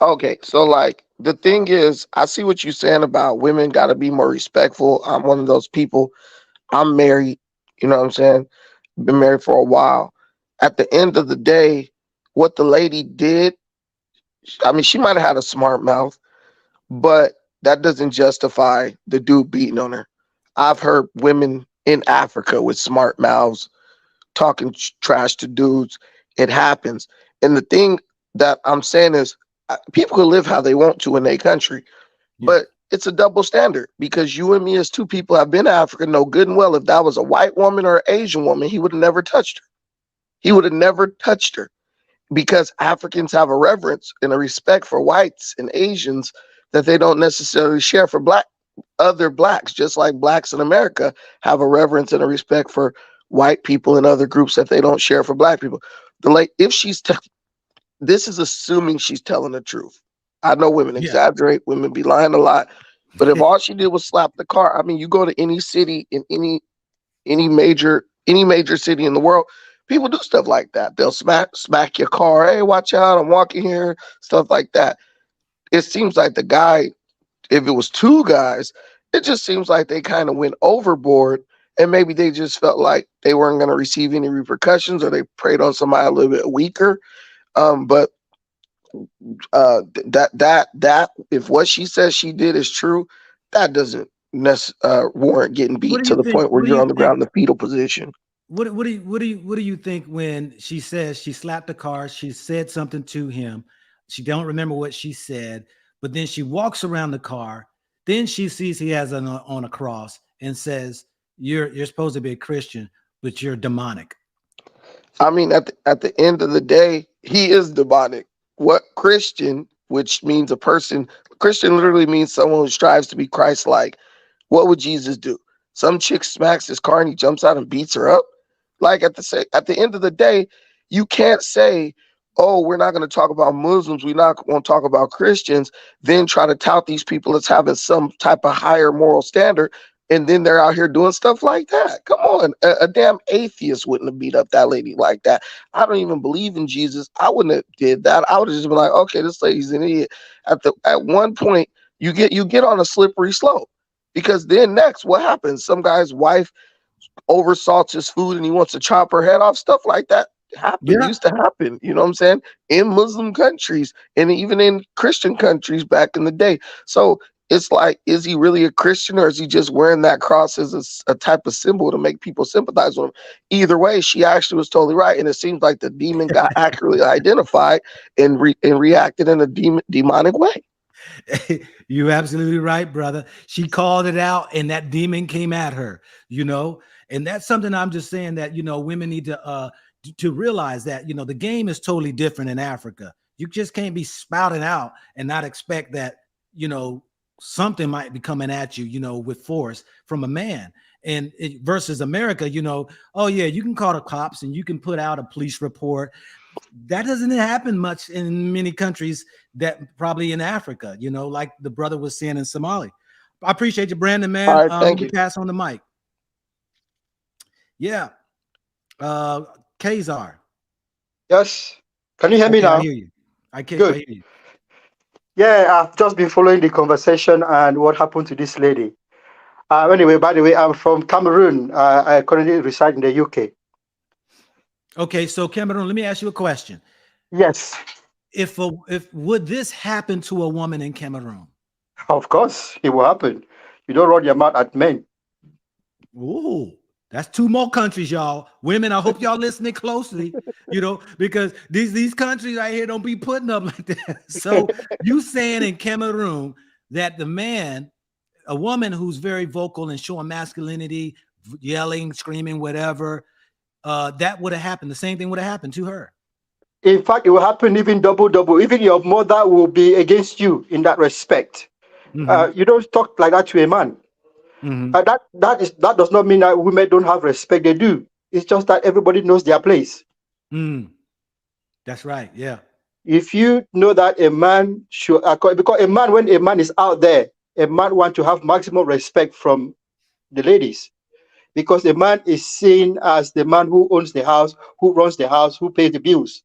Okay, so like the thing is, I see what you're saying about women got to be more respectful. I'm one of those people. I'm married, you know what I'm saying? Been married for a while. At the end of the day, what the lady did, I mean, she might have had a smart mouth, but that doesn't justify the dude beating on her. I've heard women in Africa with smart mouths talking trash to dudes. It happens. And the thing that I'm saying is people can live how they want to in their country, but it's a double standard because you and me as two people have been to Africa know good and well if that was a white woman or an Asian woman, he would have never touched her. He would have never touched her because Africans have a reverence and a respect for whites and Asians that they don't necessarily share for other blacks, just like blacks in America have a reverence and a respect for white people and other groups that they don't share for black people. If she's this is assuming she's telling the truth. I know women exaggerate, women be lying a lot, but if all she did was slap the car, I mean, you go to any city in any major city in the world, people do stuff like that. They'll smack your car. Hey, watch out! I'm walking here. Stuff like that. It seems like the guy, if it was two guys, it just seems like they kind of went overboard, and maybe they just felt like they weren't going to receive any repercussions, or they preyed on somebody a little bit weaker. But that if what she says she did is true, that doesn't warrant getting beat to the point where you're on the ground in the fetal position. What do you think when she says she slapped the car? She said something to him. She don't remember what she said, but then she walks around the car. Then she sees he has on a cross and says, "You're supposed to be a Christian, but you're demonic." I mean, at the end of the day, he is demonic. What Christian, which means a person, Christian literally means someone who strives to be Christ-like. What would Jesus do? Some chick smacks his car and he jumps out and beats her up. Like at the end of the day, you can't say, oh, we're not going to talk about Muslims, we're not going to talk about Christians, then try to tout these people as having some type of higher moral standard, and then they're out here doing stuff like that. Come on, a damn atheist wouldn't have beat up that lady like that. I don't even believe in Jesus. I wouldn't have did that. I would have just been like, okay, this lady's an idiot. At one point, you get on a slippery slope, because then next, what happens? Some guy's wife oversalts his food and he wants to chop her head off. Stuff like that used to happen, you know what I'm saying, in Muslim countries and even in Christian countries back in the day. So it's like, is he really a Christian, or is he just wearing that cross as a type of symbol to make people sympathize with him? Either way, she actually was totally right, and it seems like the demon got accurately identified and reacted in a demonic way. You're absolutely right, brother. She called it out, and that demon came at her, you know. And that's something I'm just saying that, you know, women need to realize that, you know, the game is totally different in Africa. You just can't be spouting out and not expect that, you know, something might be coming at you, you know, with force from a man. And versus America, you know, oh yeah, you can call the cops and you can put out a police report. That doesn't happen much in many countries, that probably in Africa, you know, like the brother was saying in Somalia. I appreciate you, Brandon, man. All right, thank you. Pass on the mic. Yeah. Kazar. Yes. Can you hear me now? I hear you. I can Good. hear you. Yeah, I've just been following the conversation and what happened to this lady. Anyway, by the way, I'm from Cameroon. I currently reside in the UK. Okay, so Cameroon, let me ask you a question. Yes. If would this happen to a woman in Cameroon? Of course, it will happen. You don't run your mouth at men. Ooh, that's two more countries, y'all. Women, I hope y'all listening closely, you know, because these countries right here don't be putting up like that. So you saying in Cameroon that a woman who's very vocal and showing masculinity, yelling, screaming, whatever, that would have happened. The same thing would have happened to her. In fact, it will happen even double. Even your mother will be against you in that respect. Mm-hmm. You don't talk like that to a man. Mm-hmm. That does not mean that women don't have respect. They do. It's just that everybody knows their place. That's right. Yeah. If you know that a man should, because when a man is out there, a man wants to have maximum respect from the ladies, because the man is seen as the man who owns the house, who runs the house, who pays the bills,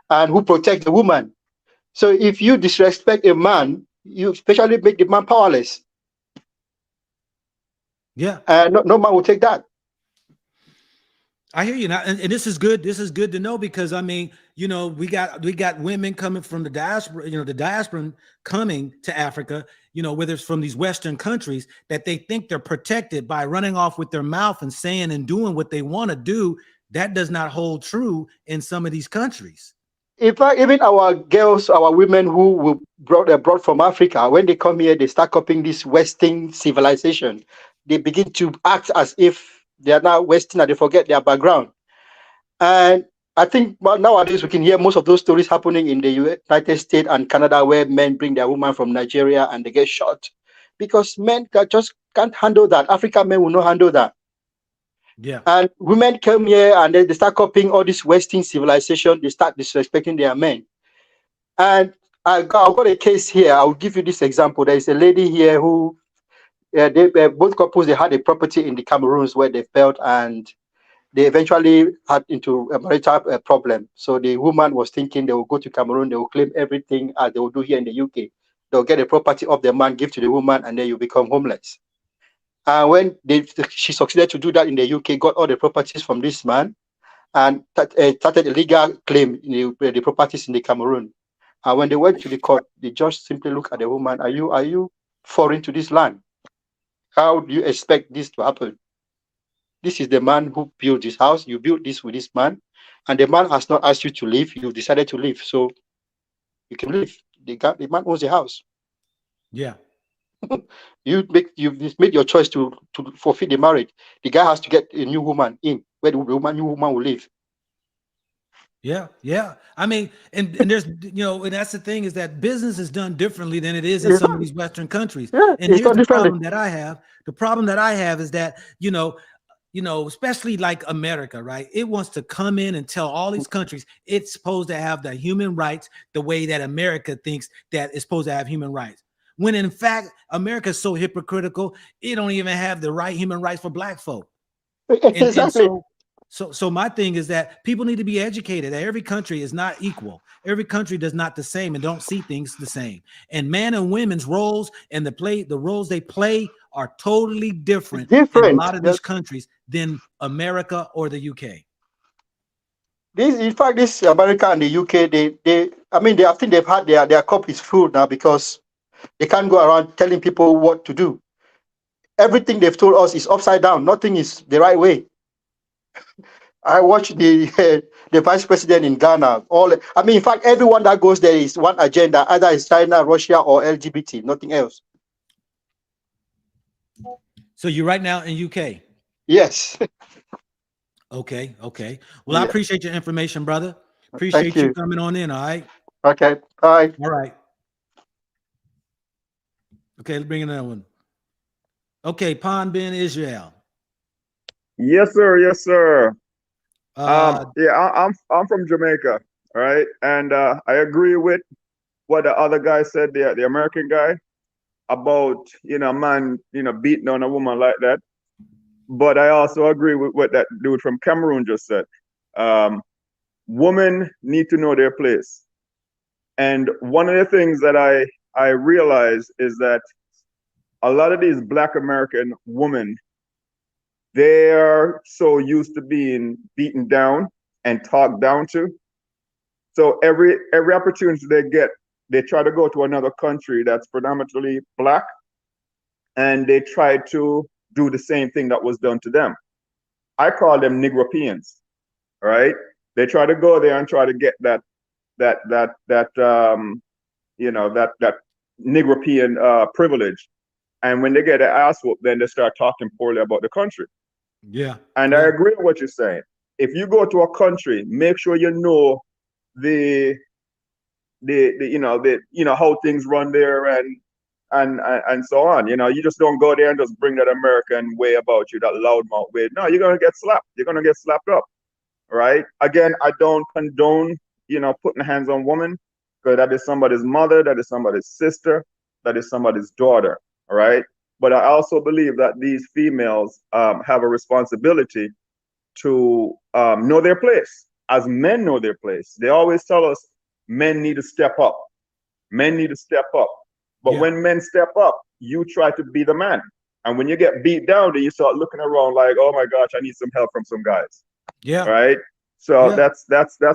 and who protects the woman. So if you disrespect a man, you especially make the man powerless. Yeah. And no man will take that. I hear you now, and this is good. This is good to know, because I mean, you know, we got women coming from the diaspora, you know, the diaspora coming to Africa, you know, whether it's from these Western countries, that they think they're protected by running off with their mouth and saying and doing what they want to do. That does not hold true in some of these countries. In fact, even our girls, our women who were brought from Africa, when they come here, they start copying this Western civilization. They begin to act as if they are now Western and they forget their background. And I think nowadays we can hear most of those stories happening in the United States and Canada, where men bring their woman from Nigeria and they get shot because men just can't handle that. African men will not handle that. Yeah. And women come here and they start copying all this Western civilization. They start disrespecting their men. And I've got a case here. I'll give you this example. There is a lady here who both couples, they had a property in the Cameroons where they felt, and they eventually had into a marital problem. So the woman was thinking they will go to Cameroon, they will claim everything as they will do here in the UK. They'll get the property of the man, give to the woman, and then you become homeless. And when she succeeded to do that in the UK, got all the properties from this man, and started a legal claim in the properties in the Cameroon. And when they went to the court, the judge simply looked at the woman: Are you foreign to this land? How do you expect this to happen? This is the man who built this house. You built this with this man, and the man has not asked you to leave. You decided to leave, so you can leave. The man owns the house. Yeah. You've made your choice to forfeit the marriage. The guy has to get a new woman in where the new woman will live. Yeah, yeah. I mean, and there's, you know, and that's the thing, is that business is done differently than it is in some of these Western countries. Yeah, And here's the problem that I have. The problem that I have is that, you know, you know, especially like America, right? It wants to come in and tell all these countries it's supposed to have the human rights the way that America thinks that it's supposed to have human rights. When in fact, America is so hypocritical, it don't even have the right human rights for black folk. Exactly. So my thing is that people need to be educated. Every country is not equal. Every country does not the same and don't see things the same. And man and women's roles and the roles they play are totally different in a lot of these countries than America or the UK. In fact, this America and the UK, I think they've had their cup is full now, because they can't go around telling people what to do. Everything they've told us is upside down. Nothing is the right way. I watched the vice president in Ghana. In fact, everyone that goes there is one agenda. Either it's China, Russia, or LGBT. Nothing else. So you're right now in UK? Yes. Okay. Well, I appreciate your information, brother. Appreciate you you coming on in. All right. Okay. Bye. All right. Okay, let's bring another one. Okay, Pon Ben Israel. Yes, sir. Yes, sir. I'm from Jamaica, all right, and I agree with what the other guy said, the American guy, about a man beating on a woman like that. But I also agree with what that dude from Cameroon just said. Women need to know their place, and one of the things that I realize is that a lot of these Black American women, they're so used to being beaten down and talked down to. So every opportunity they get, they try to go to another country that's predominantly Black, and they try to do the same thing that was done to them. I call them Negropeans, right? They try to go there and try to get that Negropean privilege. And when they get their ass whooped, then they start talking poorly about the country. Yeah. And I agree with what you're saying. If you go to a country, make sure you know the how things run there and so on. You just don't go there and just bring that American way about you, that loudmouth way. No, you're gonna get slapped. You're gonna get slapped up. Right? Again, I don't condone putting hands on women, because that is somebody's mother, that is somebody's sister, that is somebody's daughter. All right. But I also believe that these females have a responsibility to know their place, as men know their place. They always tell us men need to step up. Men need to step up. But when men step up, you try to be the man. And when you get beat down, then you start looking around like, oh my gosh, I need some help from some guys. Yeah. Right. So that's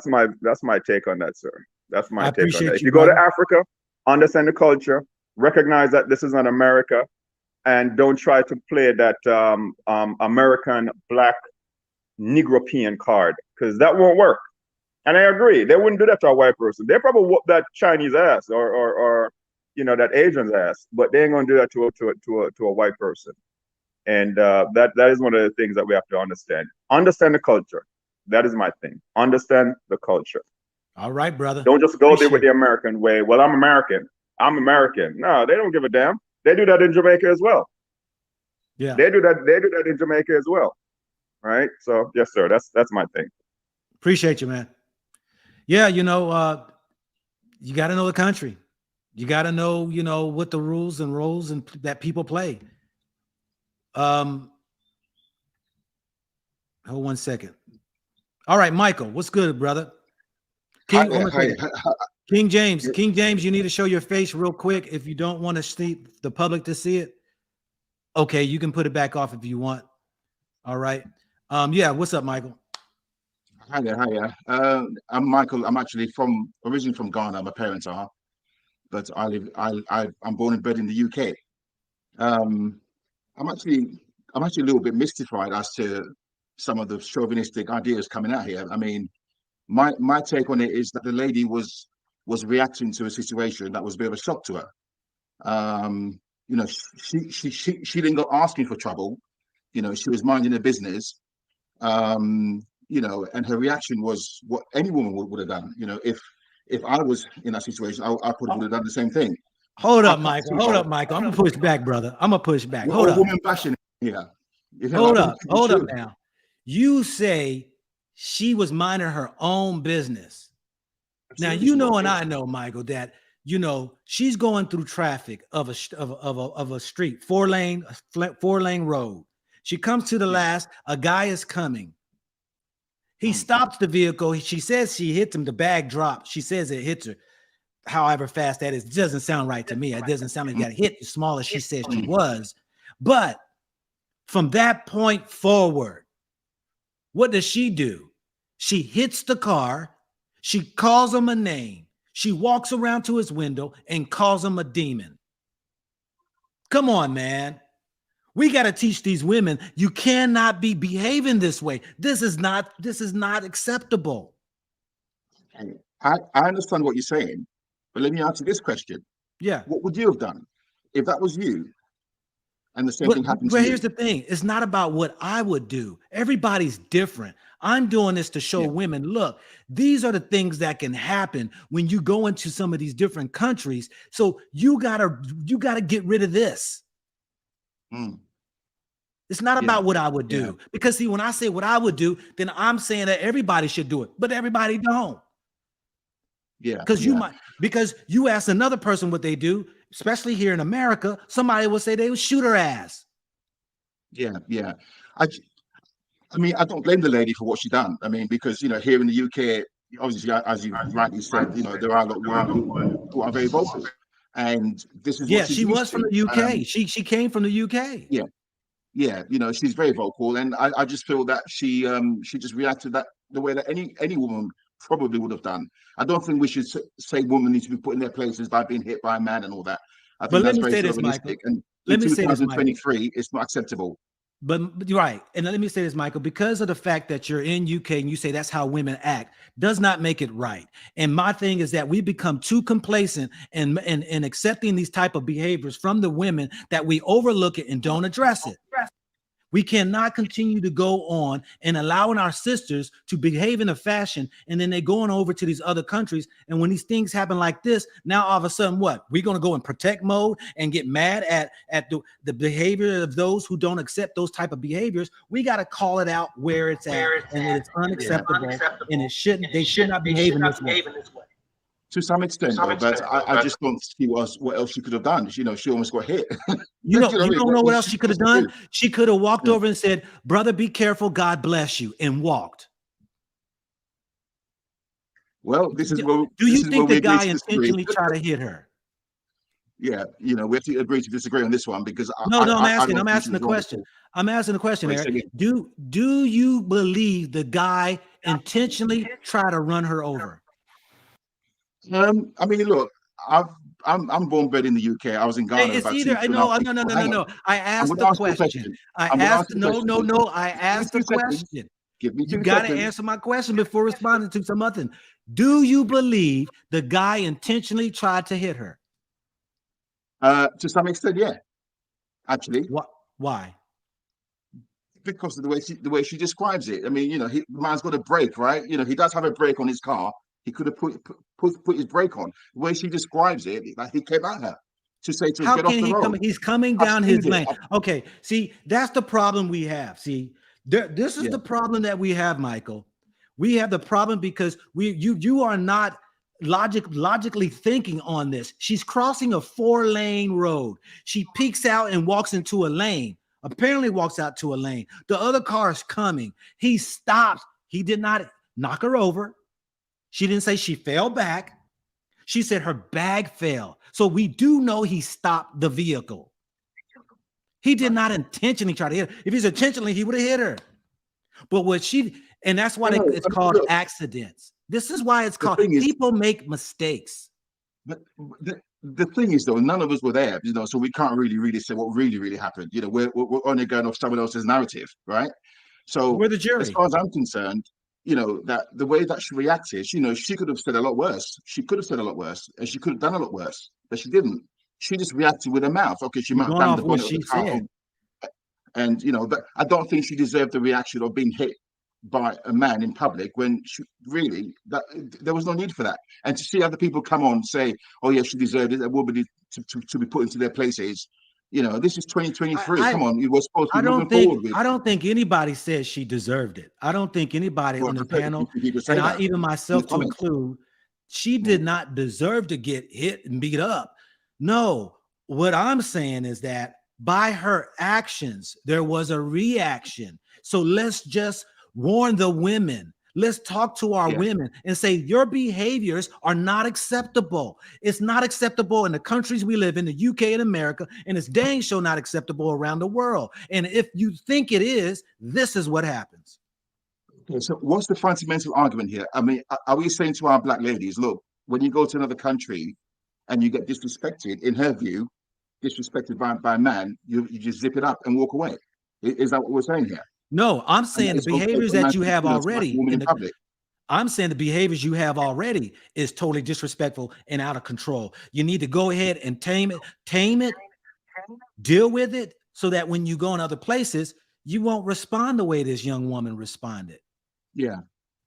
my take on that, sir. That's my take on that. If you go to Africa, understand the culture, recognize that this is not America, and don't try to play that American Black Negropean card, because that won't work. And I agree, they wouldn't do that to a white person. They probably whoop that Chinese ass or that Asian's ass, but they ain't gonna do that to a white person. And that is one of the things that we have to understand. Understand the culture. That is my thing. Understand the culture. All right, brother. Don't just go there with the American way. Well, I'm American. No, they don't give a damn. They do that in Jamaica as well. Yeah. They do that in Jamaica as well. Right? So yes, sir. That's my thing. Appreciate you, man. Yeah, you got to know the country. You got to know, what the rules and roles and that people play. Hold 1 second. All right, Michael, what's good, brother? King James, you need to show your face real quick if you don't want to see the public to see it. Okay, you can put it back off if you want. All right. Yeah, what's up, Michael? Hi there. I'm Michael. I'm actually originally from Ghana. My parents are, but I'm born and bred in the UK. I'm actually a little bit mystified as to some of the chauvinistic ideas coming out here. I mean, my take on it is that the lady was reacting to a situation that was a bit of a shock to her. She didn't go asking for trouble. She was minding her business. And her reaction was what any woman would have done. If I was in that situation, I probably would have done the same thing. Hold up, Michael. I'm gonna push back, brother. Hold up. Woman bashing here. You know, I don't think you hold up should. now. You say she was minding her own business. Now, Absolutely you she know, was, and yeah. I know, Michael, that she's going through traffic of a street, four lane road. She comes to the last. A guy is coming. He stops the vehicle. She says she hits him. The bag drops. She says it hits her. However fast that is, it doesn't sound right to me. It doesn't sound like that hit as small as she said she was. But from that point forward, what does she do? She hits the car. She calls him a name. She walks around to his window and calls him a demon. Come on, man. We got to teach these women, you cannot be behaving this way. This is not acceptable. I understand what you're saying, but let me answer this question. Yeah. What would you have done if that was you and the same thing happened to Well, you? here's the thing. It's not about what I would do. Everybody's different. I'm doing this to show women, look, these are the things that can happen when you go into some of these different countries. So you gotta get rid of this. It's not about what I would do. Because see, when I say what I would do, then I'm saying that everybody should do it, but everybody don't. Yeah. Because you ask another person what they do, especially here in America, somebody will say they would shoot her ass. Yeah. I mean, I don't blame the lady for what she done. I mean, because here in the UK, obviously, as you rightly said, there are a lot of women who are very vocal, and this is what she's she used was to. from the UK. She came from the UK. Yeah, she's very vocal, and I just feel that she just reacted that the way that any woman probably would have done. I don't think we should say women need to be put in their places by being hit by a man and all that. I think that's very chauvinistic, and in 2023, it's not acceptable. But you're right. And let me say this, Michael, because of the fact that you're in UK and you say that's how women act, does not make it right. And my thing is that we become too complacent in accepting these type of behaviors from the women that we overlook it and don't address it. We cannot continue to go on and allowing our sisters to behave in a fashion, and then they're going over to these other countries. And when these things happen like this, now all of a sudden, what? We're going to go in protect mode and get mad at the behavior of those who don't accept those type of behaviors. We got to call it out where it's at, and it's unacceptable, and they should not behave in this way. To some extent, though, but I just don't see what else she could have done. She almost got hit. You don't know what else she could have done? She could have walked over and said, "Brother, be careful. God bless you," and walked. Well, this is where. Do you think the guy intentionally tried to hit her? Yeah, we have to agree to disagree on this one because I'm asking the question. I'm asking the question, Eric. Do you believe the guy intentionally tried to run her over? I mean, look, I'm born bred in the UK. I was in Ghana. It's either no. I asked the question. I asked the question. You got to answer my question before responding to something. Do you believe the guy intentionally tried to hit her? To some extent, yeah. Actually, why? Because of the way she describes it. I mean, the man's got a brake, right? He does have a brake on his car. He could have put his brake on. The way she describes it, like he came at her to say to her, get off the road. He's coming down his lane. Okay, see, that's the problem we have. See, this is the problem that we have, Michael. We have the problem because you are not logically thinking on this. She's crossing a 4-lane road. She peeks out and walks into a lane. Apparently walks out to a lane. The other car is coming. He stops. He did not knock her over. She didn't say she fell back. She said her bag fell. So we do know he stopped the vehicle. He did not intentionally try to hit her. If he's intentionally, he would have hit her. But and that's why it's called accidents. This is why it's called, people make mistakes. But the thing is, though, none of us were there, so we can't really say what really happened. We're only going off someone else's narrative, right? So we're the jury. As far as I'm concerned, that the way that she reacted, she could have said a lot worse. She could have said a lot worse, and she could have done a lot worse, but she didn't. She just reacted with her mouth. Okay, she might have banged the bonnet of the car, and but I don't think she deserved the reaction of being hit by a man in public when there was no need for that. And to see other people come on and say, "Oh yeah, she deserved it," a woman to be put into their places. You know, this is 2023. Come on, you were supposed to be moving forward with. I don't think anybody said she deserved it. I don't think anybody on the panel, and I even myself to include, she did not deserve to get hit and beat up. No, what I'm saying is that by her actions, there was a reaction. So let's just warn the women. Let's talk to our women and say, your behaviors are not acceptable. It's not acceptable in the countries we live in, the UK and America, and it's dang sure not acceptable around the world. And if you think it is, this is what happens. Okay, so what's the fundamental argument here? I mean, are we saying to our black ladies, look, when you go to another country and you get disrespected, in her view, disrespected by a man, you just zip it up and walk away? Is that what we're saying here? No, I'm saying the behaviors that you have already in public. I'm saying the behaviors you have already is totally disrespectful and out of control. You need to go ahead and tame it, deal with it, so that when you go in other places, you won't respond the way this young woman responded. Yeah.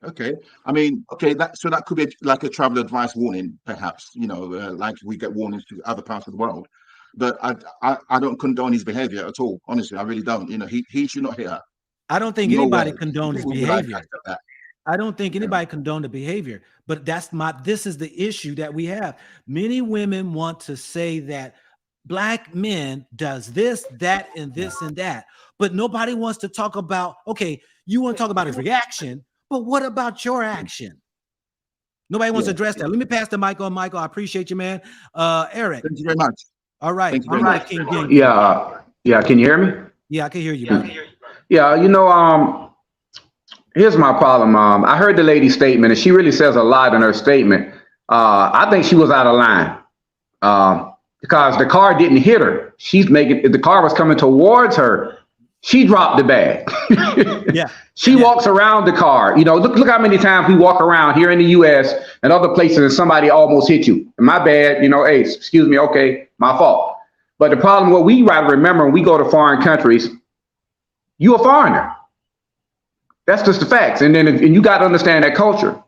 Okay. I mean, okay, that could be like a travel advice warning, perhaps, you know, like we get warnings to other parts of the world. But I don't condone his behavior at all. Honestly, I really don't. You know, he should not hit her. I don't think anybody condoned his behavior. I don't think anybody condoned the behavior, but this is the issue that we have. Many women want to say that black men does this, that, and this and that, but nobody wants to talk about, okay, you want to talk about his reaction, but what about your action? Nobody wants to address that. Let me pass the mic on, Michael. I appreciate you, man. Eric. Thank you very much. All right. Yeah. Can you hear me? Yeah, I can hear you. Yeah, you know, here's my problem. I heard the lady's statement, and she really says a lot in her statement. I think she was out of line because the car didn't hit her. The car was coming towards her. She dropped the bag. She walks around the car. You know, look how many times we walk around here in the U.S. and other places and somebody almost hit you. My bad, you know, hey, excuse me, okay, my fault. But the problem, what we rather remember when we go to foreign countries, you a foreigner. That's just the facts. And then and you got to understand that culture.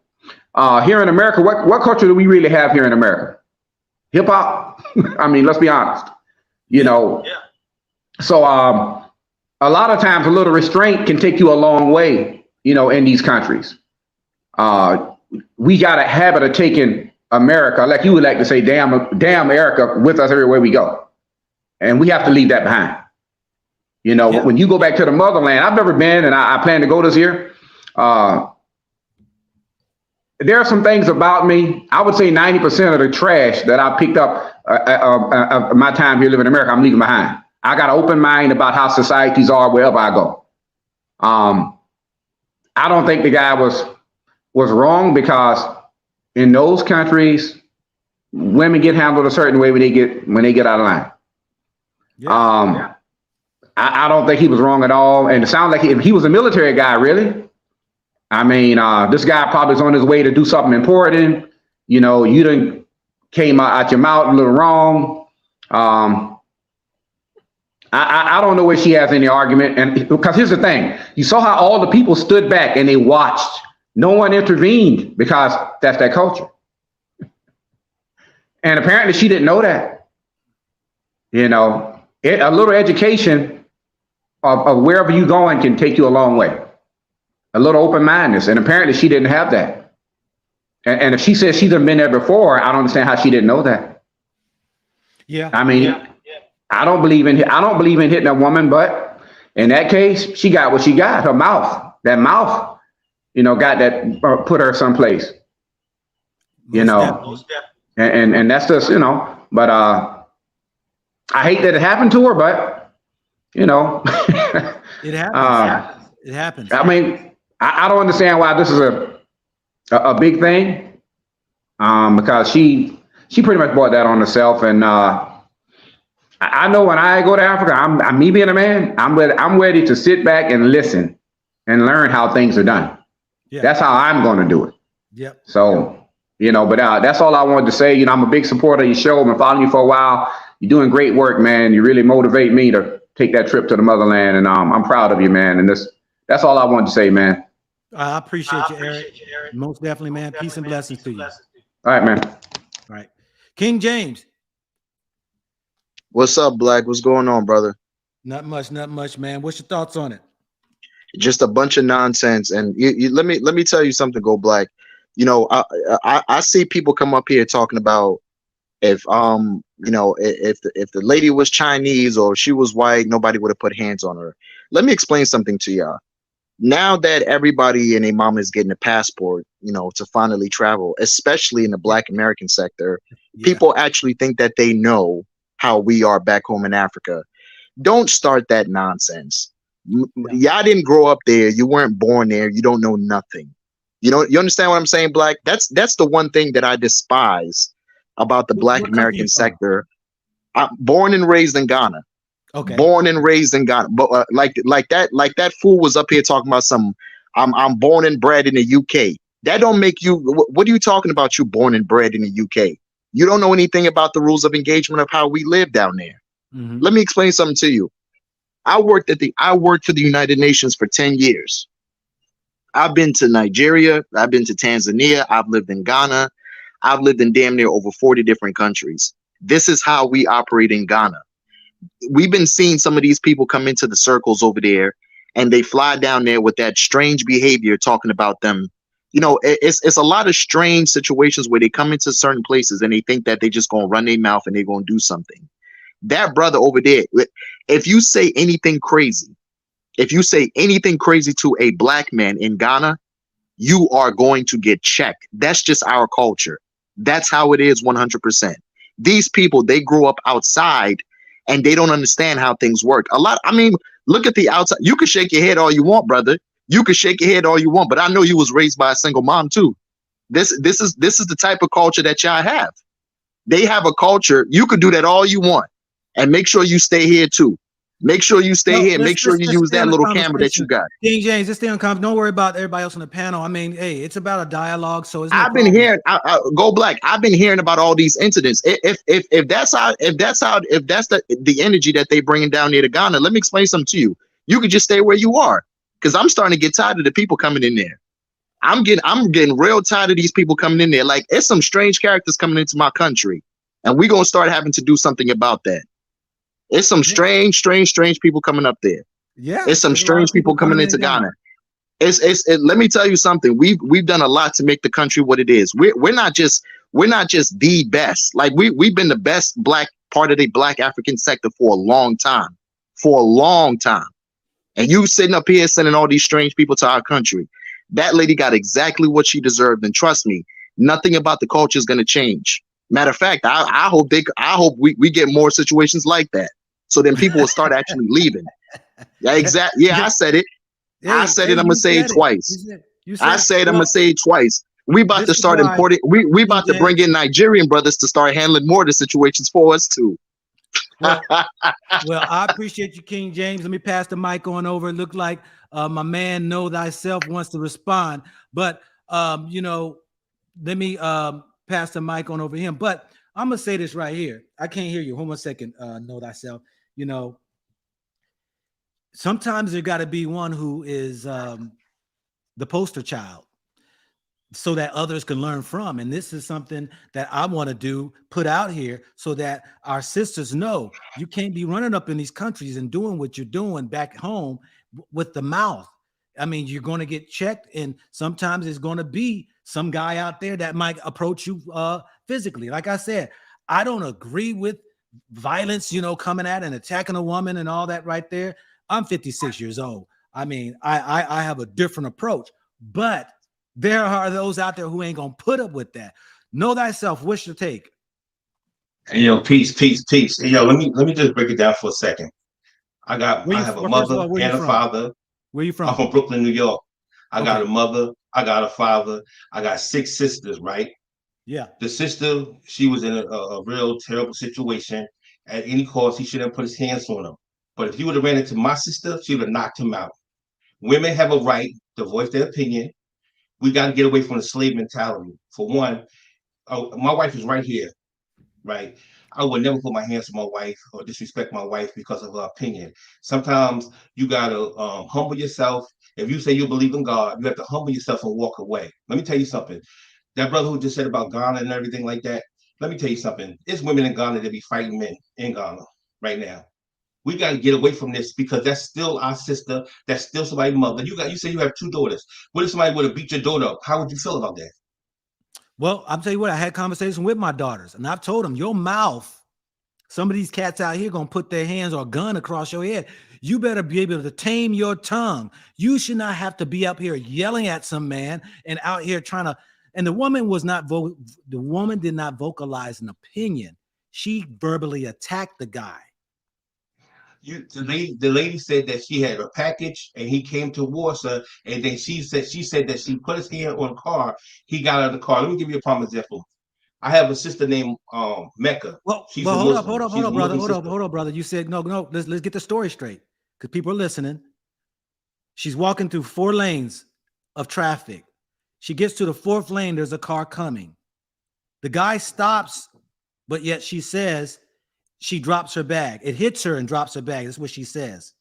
Here in America, what culture do we really have here in America? Hip hop. I mean, let's be honest. You know. So a lot of times a little restraint can take you a long way, you know, in these countries. We got a habit of taking America, like you would like to say, damn America, with us everywhere we go. And we have to leave that behind. You know, when you go back to the motherland, I've never been, and I plan to go this year. There are some things about me. I would say 90% of the trash that I picked up my time here living in America, I'm leaving behind. I got an open mind about how societies are wherever I go. I don't think the guy was wrong, because in those countries, women get handled a certain way when they get out of line. I don't think he was wrong at all. And it sounds like he was a military guy, really. I mean, this guy probably is on his way to do something important. You know, you done came out your mouth a little wrong. I don't know where she has any argument. And because here's the thing, you saw how all the people stood back and they watched. No one intervened, because that's their culture. And apparently she didn't know that. You know, a little education of wherever you going can take you a long way. A little open-mindedness. And apparently she didn't have that. And if she says she's been there before, I don't understand how she didn't know that. Yeah. I mean, I don't believe in hitting a woman, but in that case, she got what she got. Her mouth, that mouth, you know, got that, put her someplace, you know, and that's just, you know, but I hate that it happened to her, but you know, it happens. It happens. I mean, I don't understand why this is a big thing, because she pretty much brought that on herself. And I know when I go to Africa, I'm me being a man, I'm ready to sit back and listen and learn how things are done. That's how I'm going to do it. So, you know, but that's all I wanted to say. You know, I'm a big supporter of your show. I've been following you for a while. You're doing great work, man. You really motivate me to take that trip to the motherland, and I'm proud of you, man. And that's all I wanted to say, man. I appreciate you, Eric. Most definitely, man. Peace and blessings to you. All right, man. All right. King James. What's up, Black? What's going on, brother? Not much, man. What's your thoughts on it? Just a bunch of nonsense. And let me tell you something, Go Black. You know, I see people come up here talking about if if the lady was Chinese or she was white, nobody would have put hands on her. Let me explain something to y'all. Now that everybody and their mama is getting a passport, to finally travel, especially in the Black American sector, Yeah. people actually think that they know how we are back home in Africa. Don't start that nonsense. Y'all didn't grow up there. You weren't born there. You don't know nothing. You understand what I'm saying, Black? That's the one thing that I despise about the Black What country you American from? sector. I'm born and raised in Ghana. Okay. Born and raised in Ghana. But like that fool was up here talking about some. I'm born and bred in the UK. That don't make you. What are you talking about? You born and bred in the UK? You don't know anything about the rules of engagement of how we live down there. Mhm. Let me explain something to you. I worked for the United Nations for 10 years. I've been to Nigeria, I've been to Tanzania, I've lived in Ghana, I've lived in damn near over 40 different countries. This is how we operate in Ghana. We've been seeing some of these people come into the circles over there and they fly down there with that strange behavior talking about them. It's a lot of strange situations where they come into certain places and they think that they just gonna run their mouth and they're gonna do something. That brother over there, if you say anything crazy, if you say anything crazy to a Black man in Ghana, you are going to get checked. That's just our culture. That's how it is 100%. These people, they grow up outside and they don't understand how things work. Look at the outside. You can shake your head all you want, brother. You can shake your head all you want, but I know you was raised by a single mom too. This is the type of culture that y'all have. They have a culture. You could do that all you want. And make sure you stay here too. Make sure you stay here. Make sure you let's use stay that on the little camera that you conversation. got. King James, let's stay on conversation. Don't worry about everybody else on the panel. I mean, hey, it's about a dialogue, so it's no I've been problem. hearing, Go Black. I've been hearing about all these incidents. If that's the energy that they bringing down here to Ghana, let me explain something to you. You could just stay where you are, because I'm starting to get tired of the people coming in there. I'm getting real tired of these people coming in there. Like, it's some strange characters coming into my country, and we're gonna start having to do something about that. It's some strange people coming up there. Yeah, It's some there's a lot of strange people coming into down. Ghana. Let me tell you something. We've done a lot to make the country what it is. We're not just the best. Like, we've been the best Black part of the Black African sector for a long time. And you sitting up here sending all these strange people to our country. That lady got exactly what she deserved, and trust me, nothing about the culture is going to change. Matter of fact, I hope we get more situations like that, so then people will start actually leaving. Yeah, exactly. Yeah, I said it. I said it. I'm gonna say it twice. I said I'm gonna say it twice. We about to start importing. We about to bring in Nigerian brothers to start handling more of the situations for us too. Well, I appreciate you, King James. Let me pass the mic on over. It looked like my man Know Thyself wants to respond, but let me pass the mic on over him. But I'm gonna say this right here. I can't hear you. Hold on a second. Know Thyself. Sometimes there got to be one who is the poster child, so that others can learn from. And this is something that I want to do, put out here, so that our sisters know you can't be running up in these countries and doing what you're doing back home with the mouth. I mean, you're going to get checked, and sometimes there's going to be some guy out there that might approach you physically. Like I said, I don't agree with violence, coming at and attacking a woman and all that right there. I'm 56 years old. I mean, I have a different approach, but there are those out there who ain't gonna put up with that. Know thyself. What's your take? And peace. Hey, let me just break it down for a second. I have a mother and a father. Where you from? I'm from Brooklyn, New York. I got a mother. I got a father. I got 6 sisters. Right. Yeah. The sister, she was in a real terrible situation. At any cost, he shouldn't put his hands on her. But if he would have ran into my sister, she would have knocked him out. Women have a right to voice their opinion. We got to get away from the slave mentality. For one, my wife is right here, right? I would never put my hands on my wife or disrespect my wife because of her opinion. Sometimes you got to humble yourself. If you say you believe in God, you have to humble yourself and walk away. Let me tell you something. That brother who just said about Ghana and everything like that, let me tell you something. It's women in Ghana that be fighting men in Ghana. right now. We got to get away from this because that's still our sister. That's still somebody's mother. You say you have 2 daughters. What if somebody would have beat your daughter up? How would you feel about that? Well, I'll tell you what, I had conversations with my daughters, and I've told them, your mouth, some of these cats out here going to put their hands or a gun across your head. You better be able to tame your tongue. You should not have to be up here yelling at some man and out here trying to, and the woman did not vocalize an opinion. She verbally attacked the guy. The lady said that she had a package and he came towards her, and then she said that she put his hand on the car. He got out of the car. Let me give you a prime example. I have a sister named Mecca. Well, She's hold a Muslim. up, brother. Hold up, brother. You said no. Let's get the story straight because people are listening. She's walking through 4 lanes of traffic. She gets to the 4th lane. There's a car coming. The guy stops, but yet she says she drops her bag. It hits her and drops her bag. That's what she says.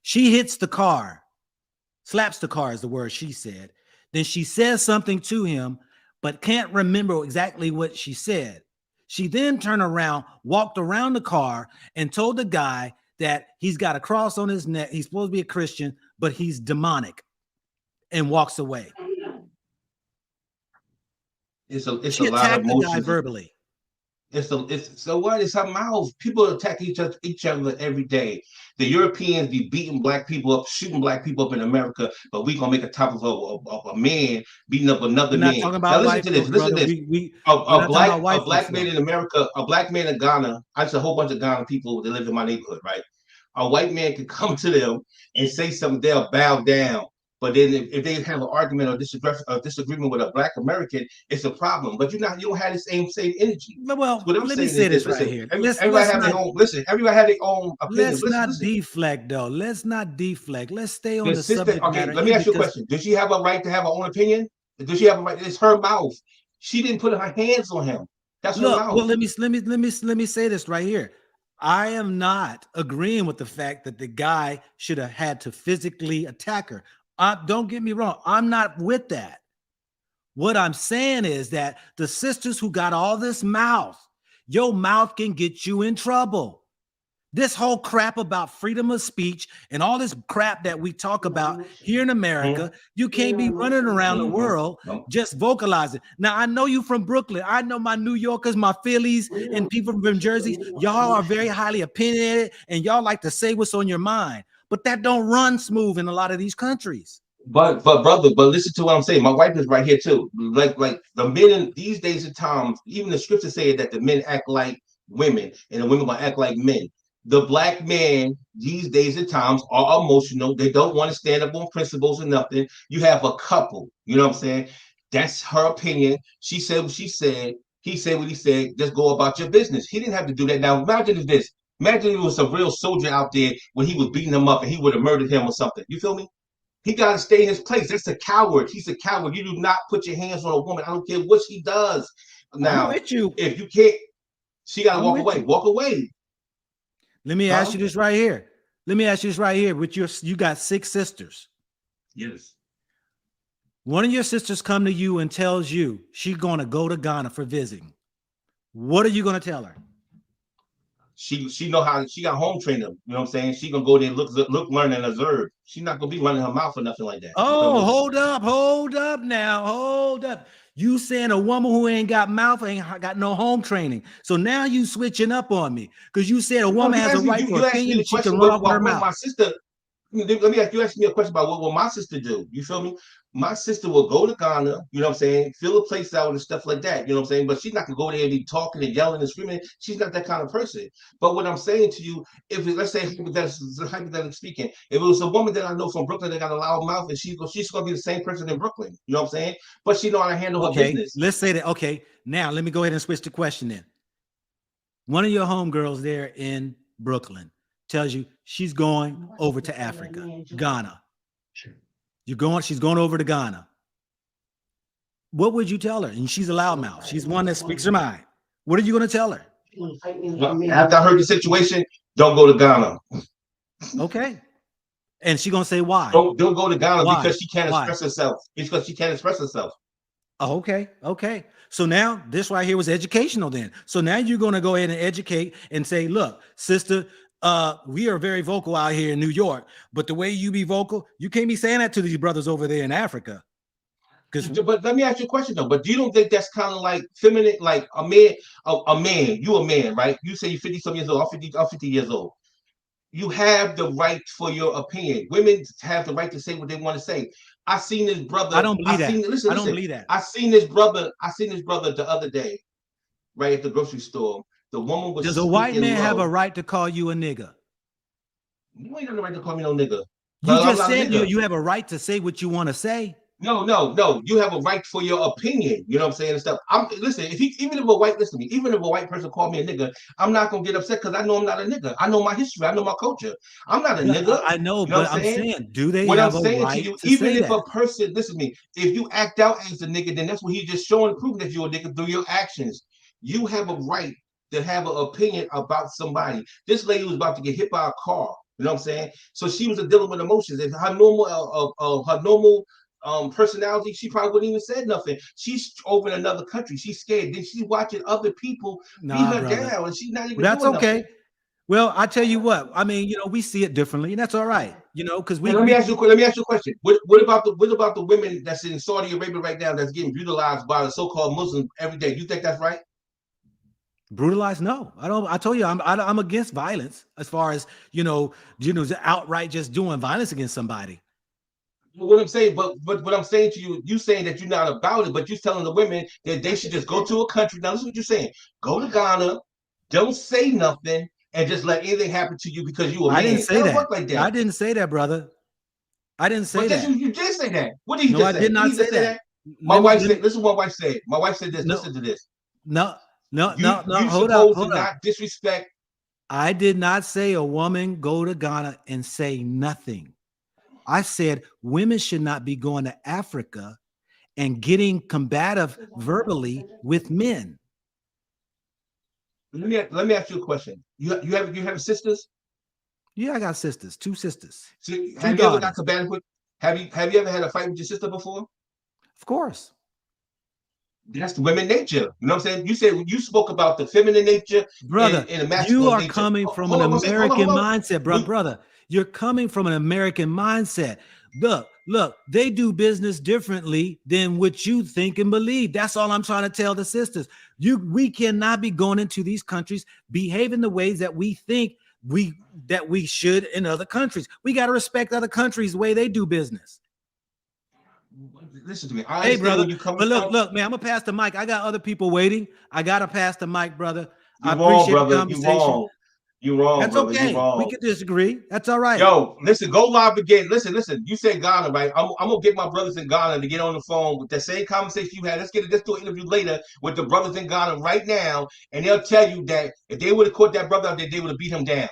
She hits the car, slaps the car is the word she said. Then she says something to him, but can't remember exactly what she said. She then turned around, walked around the car, and told the guy that he's got a cross on his neck. He's supposed to be a Christian, but he's demonic, and walks away. It's a She lot of attacked the guy emotions. verbally. So what? It's her mouth. People attack each other every day. The Europeans be beating black people up, shooting black people up in America, but we gonna make a topic of a man beating up another We're not man. talking Now about listen white to this. folks, Listen brother. to this. A black man in America, a black man in Ghana. I just a whole bunch of Ghana people that live in my neighborhood, right? A white man could come to them and say something, they'll bow down. But then if they have an argument or disagreement with a black American, it's a problem. But you don't have the same energy. Well, what I'm let me saying say is this right here. Everybody have their own. Listen, everybody have their own opinion. Let's not deflect, though. Let's not deflect. Let's stay on the subject matter. Let me ask you a question. Does she have a right to have her own opinion? Does she have a right? It's her mouth. She didn't put her hands on him. That's her mouth. Well, let me say this right here. I am not agreeing with the fact that the guy should have had to physically attack her. Don't get me wrong. I'm not with that. What I'm saying is that the sisters who got all this mouth, your mouth can get you in trouble. This whole crap about freedom of speech and all this crap that we talk about here in America, you can't be running around the world just vocalizing. Now, I know you from Brooklyn. I know my New Yorkers, my Phillies, and people from Jersey. Y'all are very highly opinionated, and y'all like to say what's on your mind. But that don't run smooth in a lot of these countries. But brother, listen to what I'm saying. My wife is right here too. Like the men in these days and times, even the scriptures say that the men act like women and the women gonna act like men. The black men these days and times are emotional. They don't want to stand up on principles or nothing. You have a couple, you know what I'm saying? That's her opinion. She said what she said. He said what he said. Just go about your business. He didn't have to do that. Now imagine if this. Imagine if it was a real soldier out there when he was beating him up and he would have murdered him or something. You feel me? He got to stay in his place. That's a coward. He's a coward. You do not put your hands on a woman. I don't care what she does. Now, I'm with you. If you can't, she got to walk away. Walk away. Let me ask you this right here. With you got 6 sisters. Yes. One of your sisters come to you and tells you she's going to go to Ghana for visiting. What are you going to tell her? She know how. She got home trainer. You know what I'm saying? She gonna go there, look, learn, and observe. She's not gonna be running her mouth or nothing like that. Oh, hold up now. You saying a woman who ain't got mouth ain't got no home training. So now you switching up on me because you said a woman has a right for opinion. She can run off her mouth. My sister. Let me ask me a question about what will my sister do? You feel me? My sister will go to Ghana, you know what I'm saying, fill a place out and stuff like that, you know what I'm saying? But she's not gonna go there and be talking and yelling and screaming. She's not that kind of person. But what I'm saying to you, let's say hypothetically speaking, if it was a woman that I know from Brooklyn that got a loud mouth and she's gonna be the same person in Brooklyn, you know what I'm saying? But she know how to handle her business. Let's say that. Okay, now let me go ahead and switch the question then. One of your homegirls there in Brooklyn tells you she's going over to Africa, Ghana. She's going over to Ghana. What would you tell her? And she's a loudmouth. She's one that speaks her mind. What are you going to tell her? After I heard the situation, don't go to Ghana. Okay. And she's going to say why? Don't go to Ghana why? Because she can't express herself. It's because she can't express herself. Oh, okay, okay. So now this right here was educational then. So now you're going to go ahead and educate and say, look, sister, we are very vocal out here in New York, but the way you be vocal, you can't be saying that to these brothers over there in Africa. But let me ask you a question though. But you don't think that's kind of like feminine, like a man, you a man, right? You say you're 50 some years old, I'm 50 years old. You have the right for your opinion. Women have the right to say what they want to say. I seen this brother. I don't believe that. Listen, I don't believe that. I seen this brother the other day, right at the grocery store. The woman was Does a white man low. have a right to call you a nigga? You ain't got the right to call me no nigga. You just said you have a right to say what you want to say. No. You have a right for your opinion. You know what I'm saying and stuff. Listen. Even if a white person called me a nigga, I'm not gonna get upset because I know I'm not a nigga. I know my history. I know my culture. I'm not a nigga. I know, you know but I'm saying, do they what have I'm a saying right to you? to Even say if that? a person, listen to me. If you act out as a nigga, then that's what he's just showing, proving that you're a nigga through your actions. You have a right to have an opinion about somebody. This lady was about to get hit by a car. You know what I'm saying? So she was dealing with emotions. And her normal personality, she probably wouldn't even said nothing. She's over in another country. She's scared. Then she's watching other people beat her Brother. down, and she's not even Well, that's doing okay. nothing. Well, I tell you what. I mean, we see it differently, and that's all right. Because let me ask you a question. What about the women that's in Saudi Arabia right now that's getting brutalized by the so-called Muslims every day? You think that's right? Brutalized? No, I don't. I told you, I'm against violence. As far as outright just doing violence against somebody. What I'm saying, but what I'm saying to you, you saying that you're not about it, but you're telling the women that they should just go to a country. Now, listen what you're saying. Go to Ghana, don't say nothing, and just let anything happen to you because you a man. I didn't say that. Work like that. I didn't say that, brother. I didn't say that. You did say that. What did he no, just say? I did not say that. My wife said, listen what my wife said. My wife said this. Listen to this. No. You Hold supposed up. to not disrespect. I did not say a woman go to Ghana and say nothing. I said women should not be going to Africa and getting combative verbally with men. Let me ask you a question. You have sisters? Yeah, I got sisters, 2 sisters. So have you ever got combative with? Have you ever had a fight with your sister before? Of course. That's the women nature. You know what I'm saying? You said you spoke about the feminine nature, brother. And the masculine you are nature. coming from an American mindset, brother. You're coming from an American mindset. Look, they do business differently than what you think and believe. That's all I'm trying to tell the sisters. We cannot be going into these countries behaving the ways that we think we should in other countries. We got to respect other countries the way they do business. Listen to me. Hey, brother. But look, man, I'm gonna pass the mic. I got other people waiting. I gotta pass the mic, brother. I appreciate the conversation. You're wrong. That's brother. okay. We can disagree. That's all right. Yo, listen, go live again. Listen. You said Ghana, right? I'm gonna get my brothers in Ghana to get on the phone with the same conversation you had. Let's do an interview later with the brothers in Ghana right now, and they'll tell you that if they would have caught that brother out there, they would have beat him down.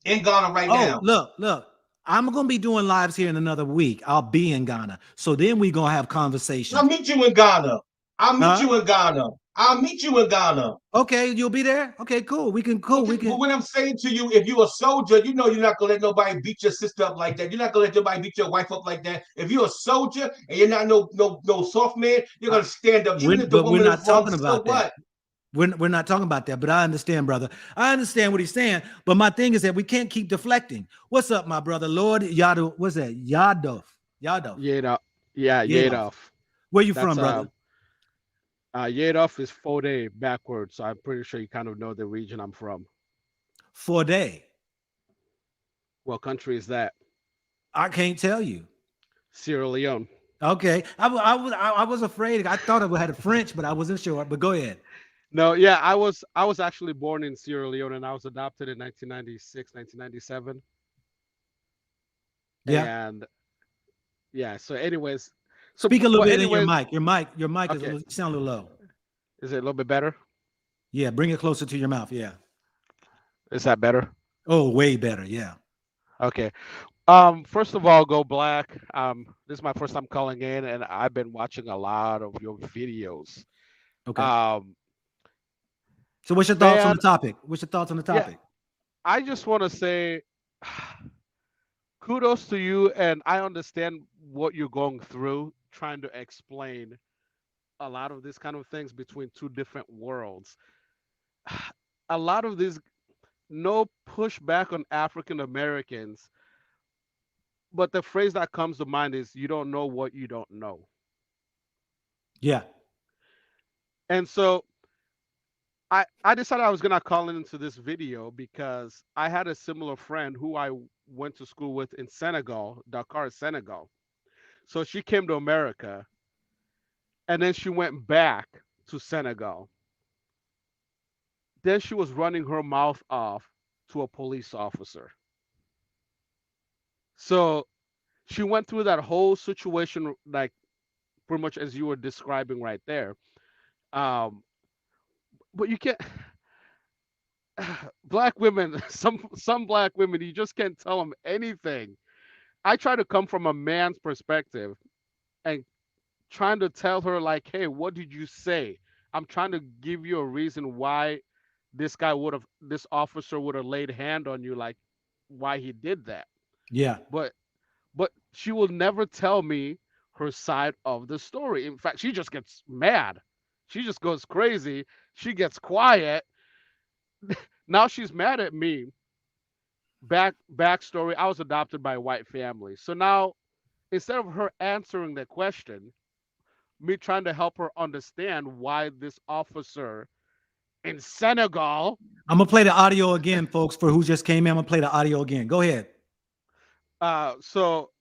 In Ghana right now. Look. I'm gonna be doing lives here in another week. I'll be in Ghana, so then we gonna have conversations. I'll meet you in Ghana. I'll meet you in Ghana. Okay, you'll be there. Okay, cool. We can. But when I'm saying to you, if you're a soldier, you know you're not gonna let nobody beat your sister up like that. You're not gonna let nobody beat your wife up like that. If you're a soldier and you're not no soft man, you're gonna stand up. Even if the woman is wrong, so what? We're not talking about that, but I understand, brother. I understand what he's saying, but my thing is that we can't keep deflecting. What's up, my brother? Lord Yadov, what's that? Yadov. Yadov. Yeah, Yadov. Where you from, brother? Yadov is Fode backwards, so I'm pretty sure you kind of know the region I'm from. Fode. What country is that? I can't tell you. Sierra Leone. Okay, I was afraid. I thought I had a French, but I wasn't sure. But go ahead. No, yeah, I was actually born in Sierra Leone, and I was adopted in 1996, 1997. Yeah. And yeah, so anyways. Speak a little bit in your mic. Your mic okay. Is sound a little low. Is it a little bit better? Yeah, bring it closer to your mouth. Yeah. Is that better? Oh, way better. Yeah. Okay. First of all, Go Black. This is my first time calling in, and I've been watching a lot of your videos. Okay. So what's your thoughts on the topic? Yeah, I just want to say kudos to you, and I understand what you're going through, trying to explain a lot of these kind of things between two different worlds. A lot of these, no pushback on African Americans, but the phrase that comes to mind is you don't know what you don't know. Yeah. And so I decided I was gonna call into this video because I had a similar friend who I went to school with in Senegal, Dakar, Senegal. So she came to America and then she went back to Senegal. Then she was running her mouth off to a police officer. So she went through that whole situation, like pretty much as you were describing right there. Um, but you can't, black women, some black women, you just can't tell them anything. I try to come from a man's perspective and trying to tell her like, hey, what did you say? I'm trying to give you a reason why this officer would have laid hand on you, like why he did that. Yeah. But she will never tell me her side of the story. In fact, she just gets mad. She just goes crazy. She gets quiet. Now she's mad at me. Backstory, I was adopted by a white family. So now instead of her answering the question, me trying to help her understand why this officer in Senegal. I'm gonna play the audio again, folks, for who just came in. I'm gonna play the audio again. Go ahead. So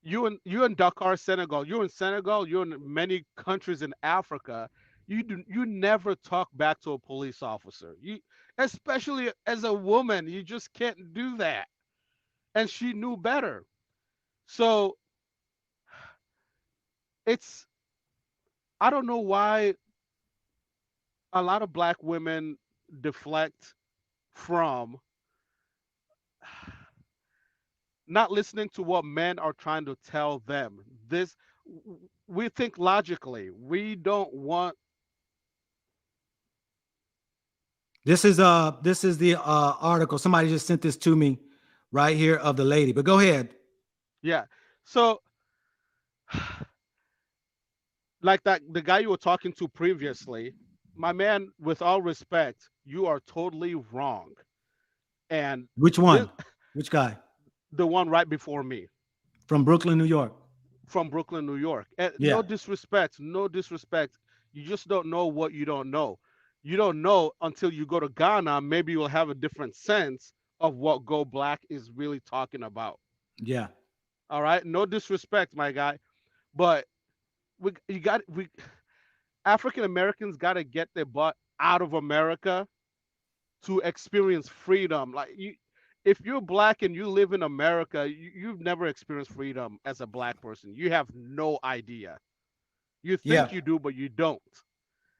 you in Dakar, Senegal. You're in Senegal. You're in many countries in Africa. You never talk back to a police officer. You, especially as a woman, you just can't do that. And she knew better. So it's, I don't know why a lot of black women deflect from not listening to what men are trying to tell them. This, we think logically. We don't want. This is the article. Somebody just sent this to me right here of the lady. But go ahead. Yeah. So like that, the guy you were talking to previously, my man, with all respect, you are totally wrong. And Which one? Which guy? The one right before me. From Brooklyn, New York. From Brooklyn, New York. And Yeah. no disrespect. You just don't know what you don't know. You don't know until you go to Ghana. Maybe you'll have a different sense of what Go Black is really talking about. Yeah. All right. No disrespect, my guy. But African Americans got to get their butt out of America to experience freedom. Like if you're black and you live in America, you've never experienced freedom as a black person. You have no idea. You think you do, but you don't.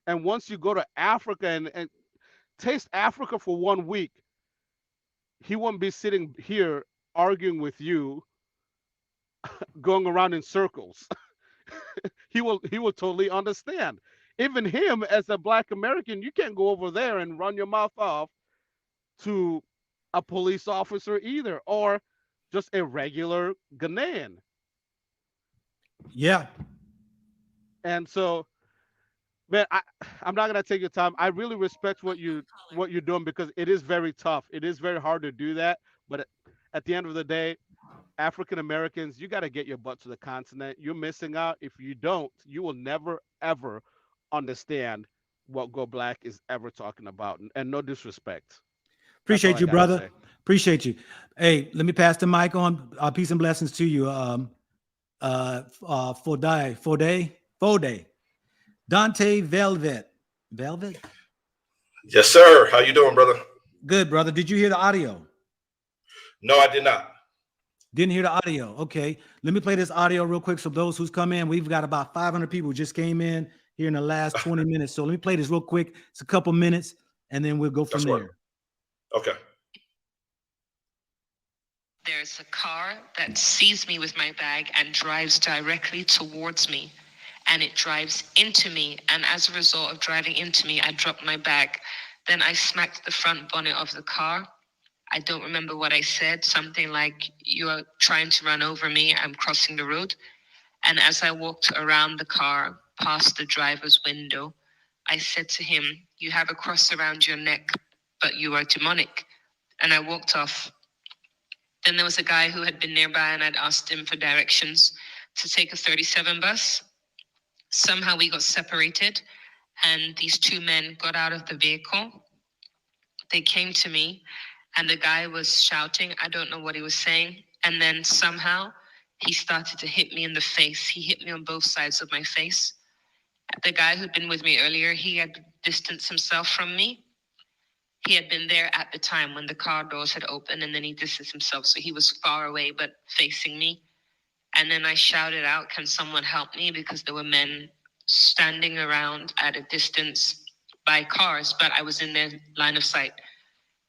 And once you go to Africa and taste Africa for 1 week, he won't be sitting here arguing with you, going around in circles. he will totally understand. Even him as a black American, you can't go over there and run your mouth off to a police officer either, or just a regular Ghanaian. Yeah. And so, man, I'm not gonna take your time. I really respect what you're doing because it is very tough. It is very hard to do that. But at the end of the day, African Americans, you got to get your butt to the continent. You're missing out. If you don't, you will never ever understand what Go Black is ever talking about. And no disrespect. Appreciate you, brother. Say. Appreciate you. Hey, let me pass the mic on. Peace and blessings to you. Fode. Dante Velvet. Velvet? Yes, sir. How you doing, brother? Good, brother. Did you hear the audio? No, I did not. Didn't hear the audio. Okay. Let me play this audio real quick. So those who's come in, we've got about 500 people who just came in here in the last 20 minutes. So let me play this real quick. It's a couple minutes, and then we'll go from there. Okay. There's a car that sees me with my bag and drives directly towards me. And it drives into me. And as a result of driving into me, I dropped my bag. Then I smacked the front bonnet of the car. I don't remember what I said. Something like, "You are trying to run over me. I'm crossing the road." And as I walked around the car, past the driver's window, I said to him, "You have a cross around your neck, but you are demonic." And I walked off. Then there was a guy who had been nearby, and I'd asked him for directions to take a 37 bus. Somehow we got separated, and these two men got out of the vehicle. They came to me, and the guy was shouting. I don't know what he was saying. And then somehow he started to hit me in the face. He hit me on both sides of my face. The guy who'd been with me earlier, he had distanced himself from me. He had been there at the time when the car doors had opened, and then he distanced himself. So he was far away, but facing me. And then I shouted out, "Can someone help me?" Because there were men standing around at a distance by cars, but I was in their line of sight.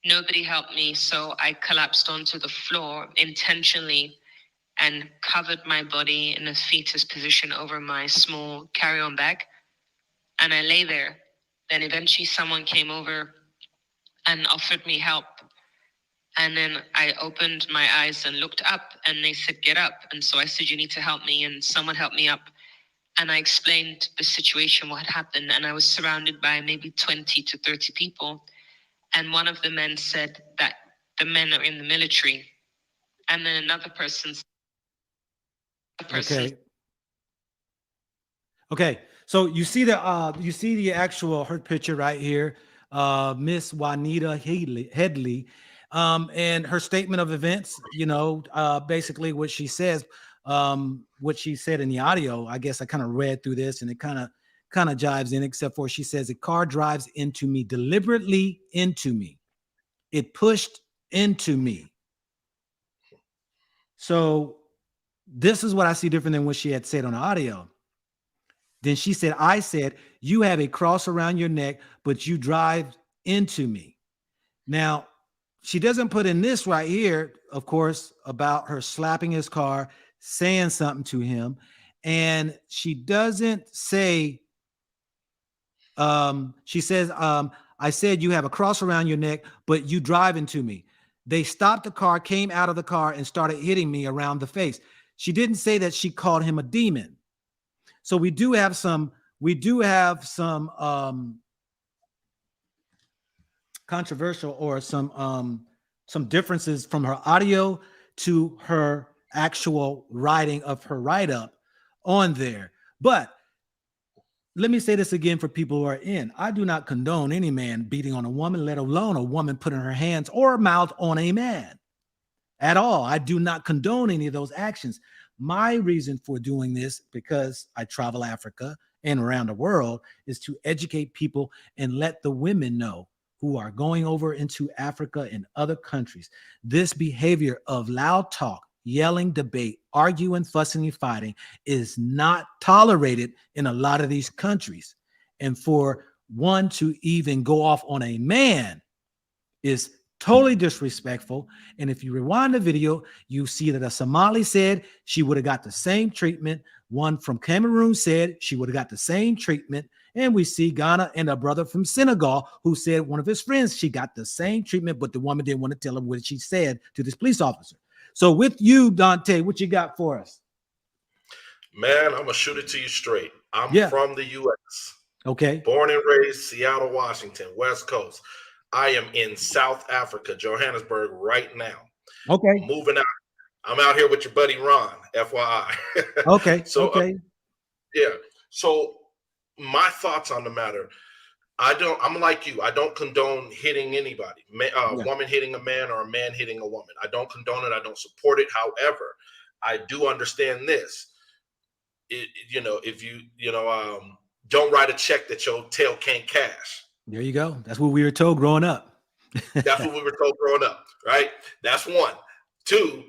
Nobody helped me, so I collapsed onto the floor intentionally and covered my body in a fetus position over my small carry-on bag. And I lay there. Then eventually someone came over and offered me help. And then I opened my eyes and looked up, and they said, "Get up." And so I said, "You need to help me." And someone helped me up. And I explained the situation, what had happened. And I was surrounded by maybe 20 to 30 people. And one of the men said that the men are in the military. And then another person. Okay. So you see the actual her picture right here, Miss Juanita Headley, and her statement of events. Basically what she says, what she said in the audio. I guess I kind of read through this, and it kind of jives in, except for she says, "A car drives into me, deliberately into me. It pushed into me." So this is what I see different than what she had said on the audio. Then she said, "I said, you have a cross around your neck, but you drive into me." Now, she doesn't put in this right here, of course, about her slapping his car, saying something to him. And she doesn't say, she says, "I said, you have a cross around your neck, but you drive into me." They stopped the car, came out of the car, and started hitting me around the face. She didn't say that she called him a demon. So we do have some controversial or some differences from her audio to her actual writing of her write-up on there. But let me say this again for people who are in. I do not condone any man beating on a woman, let alone a woman putting her hands or mouth on a man at all. I do not condone any of those actions. My reason for doing this, because I travel Africa and around the world, is to educate people and let the women know who are going over into Africa and other countries. This behavior of loud talk, yelling, debate, arguing, fussing, and fighting is not tolerated in a lot of these countries. And for one to even go off on a man is totally disrespectful. And if you rewind the video, you see that a Somali said she would have got the same treatment. One from Cameroon said she would have got the same treatment. And we see Ghana and a brother from Senegal who said one of his friends, she got the same treatment, but the woman didn't want to tell him what she said to this police officer. So with you, Dante, what you got for us? Man, I'm going to shoot it to you straight. I'm from the U.S. Okay. Born and raised Seattle, Washington, West Coast. I am in South Africa, Johannesburg, right now. Okay. Moving out. I'm out here with your buddy Ron, FYI. Okay. So, okay. Yeah. So my thoughts on the matter. I'm like you. I don't condone hitting anybody. Woman hitting a man or a man hitting a woman. I don't condone it. I don't support it. However, I do understand this. If you don't write a check that your tail can't cash. There you go. That's what we were told growing up. That's what we were told growing up, right? That's one. Two,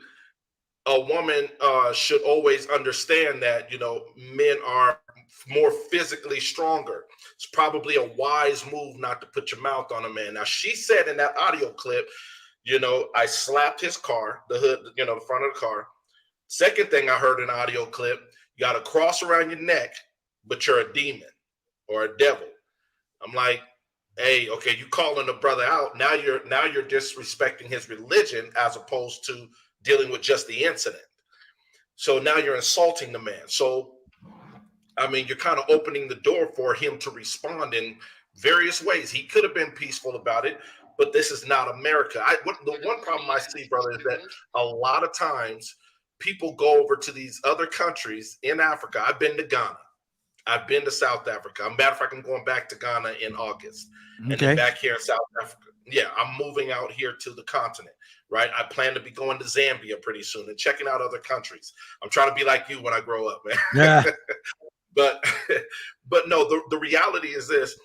a woman should always understand that, men are more physically stronger. It's probably a wise move not to put your mouth on a man. Now, she said in that audio clip, I slapped his car, the hood, the front of the car. Second thing I heard in the audio clip, you got a cross around your neck, but you're a demon or a devil. I'm like, hey, okay, you calling the brother out. Now you're disrespecting his religion as opposed to dealing with just the incident. So now you're insulting the man. So, I mean, you're kind of opening the door for him to respond in various ways. He could have been peaceful about it, but this is not America. The one problem I see, brother, is that a lot of times people go over to these other countries in Africa. I've been to Ghana. I've been to South Africa. As a matter of fact, I'm going back to Ghana in August. Okay. And then back here in South Africa. Yeah, I'm moving out here to the continent, right? I plan to be going to Zambia pretty soon and checking out other countries. I'm trying to be like you when I grow up, man. Yeah. But no, the reality is this.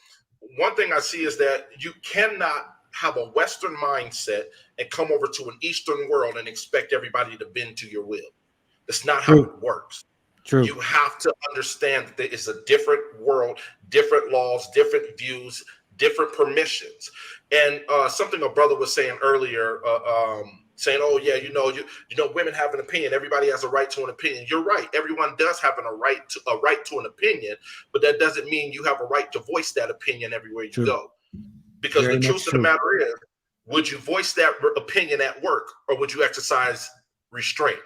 One thing I see is that you cannot have a Western mindset and come over to an Eastern world and expect everybody to bend to your will. That's not how it works. True. You have to understand that there is a different world, different laws, different views, different permissions. And something a brother was saying earlier, saying, "Oh yeah, you know, women have an opinion. Everybody has a right to an opinion." You're right. Everyone does have a right to an opinion, but that doesn't mean you have a right to voice that opinion everywhere you go. Because the truth of the matter is, would you voice that opinion at work, or would you exercise restraint?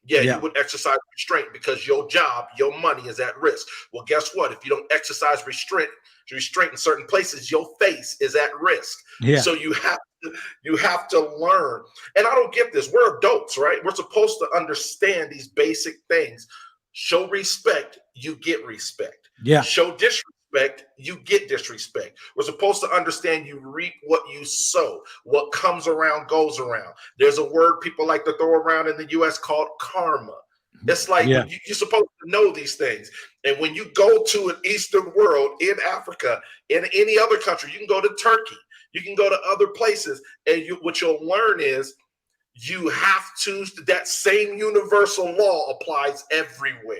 Yeah, you would exercise restraint because your job, your money is at risk. Well, guess what? If you don't exercise restraint in certain places, your face is at risk. Yeah. So you have to learn. And I don't get this. We're adults, right? We're supposed to understand these basic things. Show respect, you get respect. Yeah. Show disrespect, you get disrespect. We're supposed to understand you reap what you sow. What comes around goes around. There's a word people like to throw around in the U.S. called karma. It's like you're supposed to know these things. And when you go to an Eastern world, in Africa, in any other country, you can go to Turkey, you can go to other places, and what you'll learn is you have to, that same universal law applies everywhere.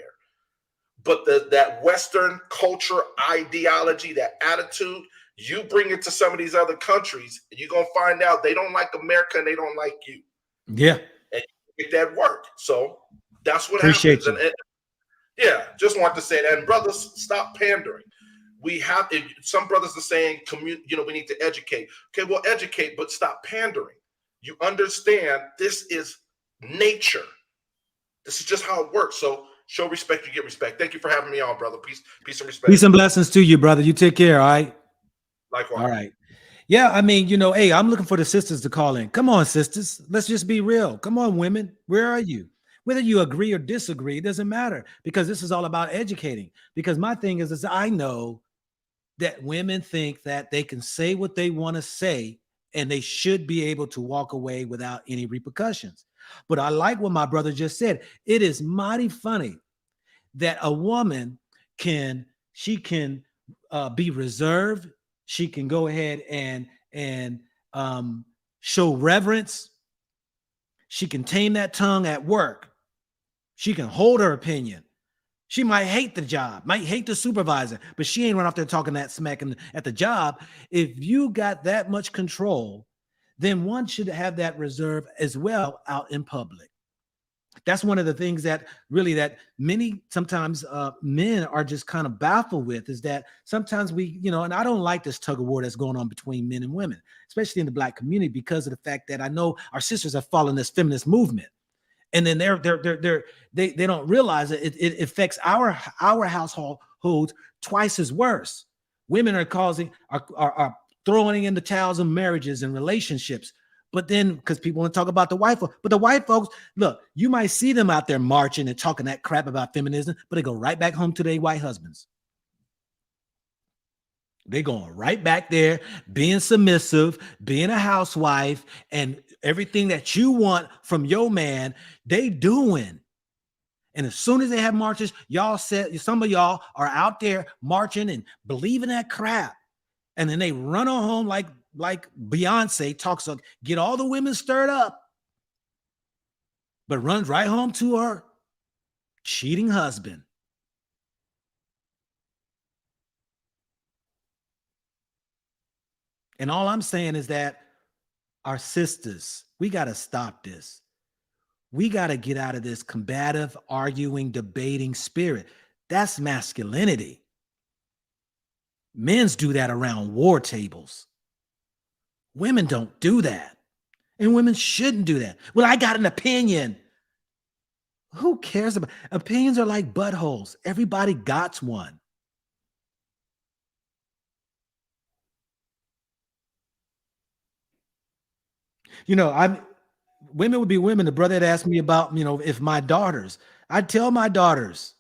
But that Western culture, ideology, that attitude, you bring it to some of these other countries, and you're going to find out they don't like America and they don't like you. Yeah. And you make that work. So that's what Appreciate happens. you. And yeah, just want to say that. And brothers, stop pandering. We have, some brothers are saying, we need to educate. Okay, well, educate, but stop pandering. You understand this is nature. This is just how it works. So show respect, you get respect. Thank you for having me on, brother. Peace and respect. Peace and blessings to you, brother. You take care, all right? Likewise. All right. Yeah, I mean, hey, I'm looking for the sisters to call in. Come on, sisters. Let's just be real. Come on, women. Where are you? Whether you agree or disagree, it doesn't matter, because this is all about educating. Because my thing is I know that women think that they can say what they want to say and they should be able to walk away without any repercussions. But I like what my brother just said. It is mighty funny that a woman can be reserved. She can go ahead and show reverence. She can tame that tongue at work. She can hold her opinion. She might hate the job, might hate the supervisor, but she ain't run off there talking that smack at the job. If you got that much control, then one should have that reserve as well out in public. That's one of the things that many sometimes men are just kind of baffled with, is that sometimes we, and I don't like this tug of war that's going on between men and women, especially in the Black community, because of the fact that I know our sisters have followed this feminist movement. And then they don't realize that it affects our households twice as worse. Women are throwing in the towels of marriages and relationships. But then, because people want to talk about the white folks, but the white folks, look, you might see them out there marching and talking that crap about feminism, but they go right back home to their white husbands. They're going right back there, being submissive, being a housewife, and everything that you want from your man, they doing. And as soon as they have marches, some of y'all are out there marching and believing that crap. And then they run on home like Beyonce talks of, get all the women stirred up, but runs right home to her cheating husband. And all I'm saying is that our sisters, we got to stop this. We got to get out of this combative, arguing, debating spirit. That's masculinity. Men's do that around war tables. Women don't do that. And women shouldn't do that. Well, I got an opinion. Who cares about opinions? Are like buttholes. Everybody got one. You know, women would be women. The brother had asked me about, if my daughters, I'd tell my daughters,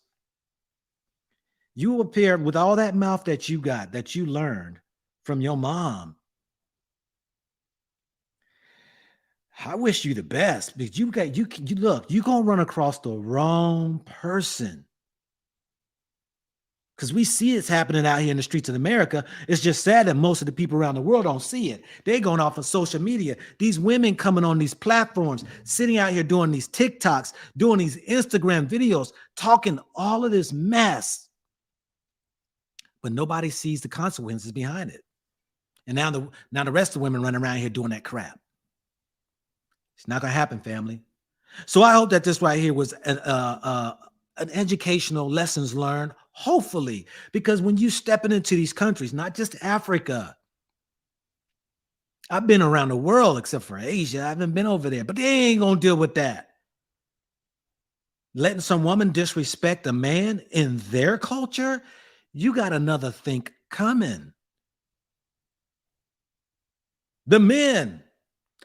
you appear with all that mouth that you got, that you learned from your mom. I wish you the best, because you look, you're gonna run across the wrong person. Because we see it's happening out here in the streets of America. It's just sad that most of the people around the world don't see it. They're going off of social media. These women coming on these platforms, sitting out here doing these TikToks, doing these Instagram videos, talking all of this mess. But nobody sees the consequences behind it. And now the rest of the women running around here doing that crap. It's not going to happen, family. So I hope that this right here was an educational lessons learned, hopefully, because when you stepping into these countries, not just Africa, I've been around the world except for Asia. I haven't been over there, but they ain't gonna deal with that. Letting some woman disrespect a man in their culture, you got another think coming. The men,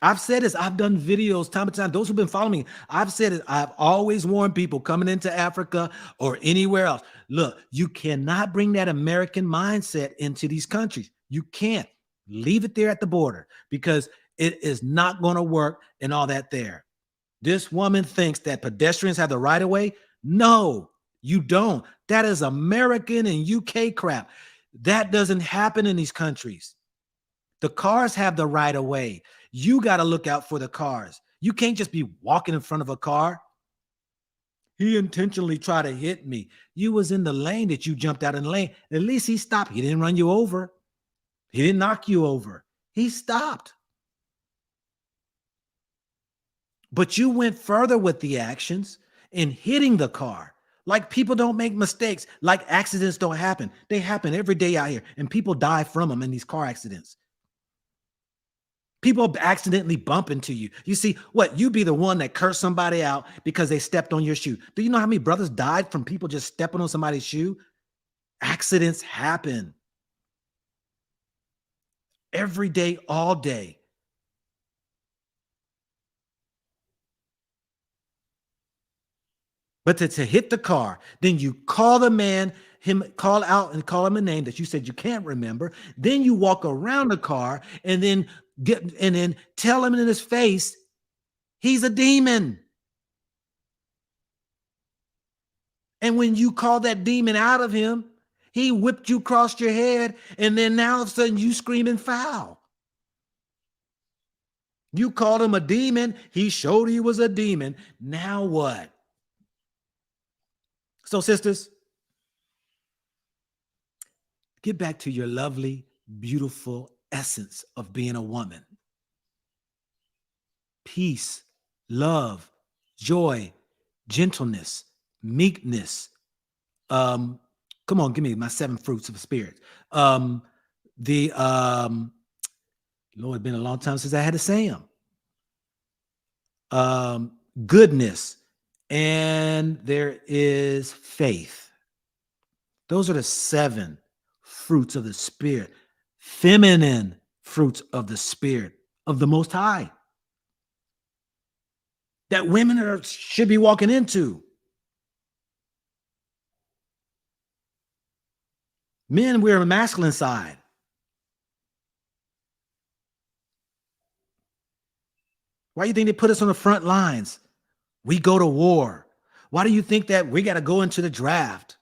I've said this, I've done videos time and time. Those who've been following me, I've said it. I've always warned people coming into Africa or anywhere else. Look, you cannot bring that American mindset into these countries. You can't. Leave it there at the border, because it is not going to work and all that there. This woman thinks that pedestrians have the right of way. No, you don't. That is American and UK crap. That doesn't happen in these countries. The cars have the right of way. You got to look out for the cars. You can't just be walking in front of a car. He intentionally tried to hit me. You was in the lane that you jumped out in the lane. At least he stopped. He didn't run you over. He didn't knock you over. He stopped. But you went further with the actions in hitting the car. Like, people don't make mistakes. Like, accidents don't happen. They happen every day out here, and people die from them in these car accidents. People accidentally bump into you. You see, what? You be the one that cursed somebody out because they stepped on your shoe. Do you know how many brothers died from people just stepping on somebody's shoe? Accidents happen. Every day, all day. But to hit the car, then you call the man, call out and call him a name that you said you can't remember. Then you walk around the car and then tell him in his face, he's a demon. And when you call that demon out of him, he whipped you across your head, and then now all of a sudden you screaming foul. You called him a demon. He showed he was a demon. Now what? So, sisters, get back to your lovely, beautiful essence of being a woman. Peace, love, joy, gentleness, meekness. Come on, give me my 7 fruits of the spirit. Lord, it's been a long time since I had to say them. Goodness, and there is faith. Those are the 7 fruits of the spirit, feminine fruits of the spirit of the Most High that women should be walking into. Men, we're on the masculine side. Why do you think they put us on the front lines? We go to war. Why do you think that we got to go into the draft?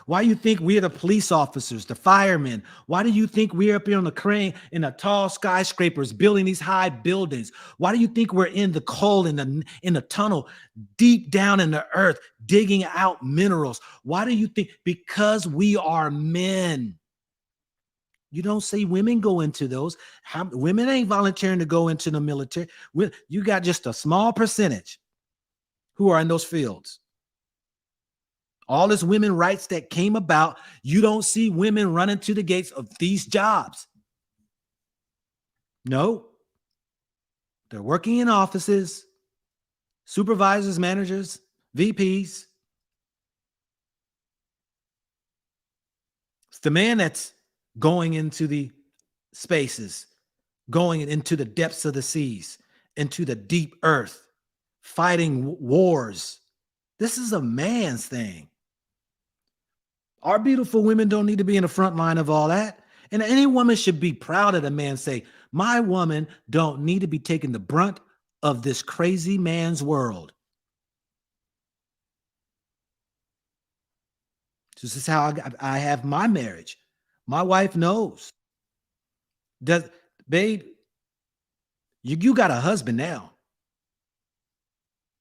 Why do you think we're the police officers, the firemen? Why do you think we're up here on the crane in the tall skyscrapers building these high buildings? Why do you think we're in the coal in the tunnel deep down in the earth digging out minerals? Why do you think? Because we are men. You don't see women go into those. Women ain't volunteering to go into the military. You got just a small percentage who are in those fields. All this women rights that came about, you don't see women running to the gates of these jobs. No. They're working in offices, supervisors, managers, VPs. It's the man that's going into the spaces, going into the depths of the seas, into the deep earth, fighting wars. This is a man's thing. Our beautiful women don't need to be in the front line of all that. And any woman should be proud of the man, say, my woman don't need to be taking the brunt of this crazy man's world. This is how I have my marriage. My wife knows. Babe, you got a husband now.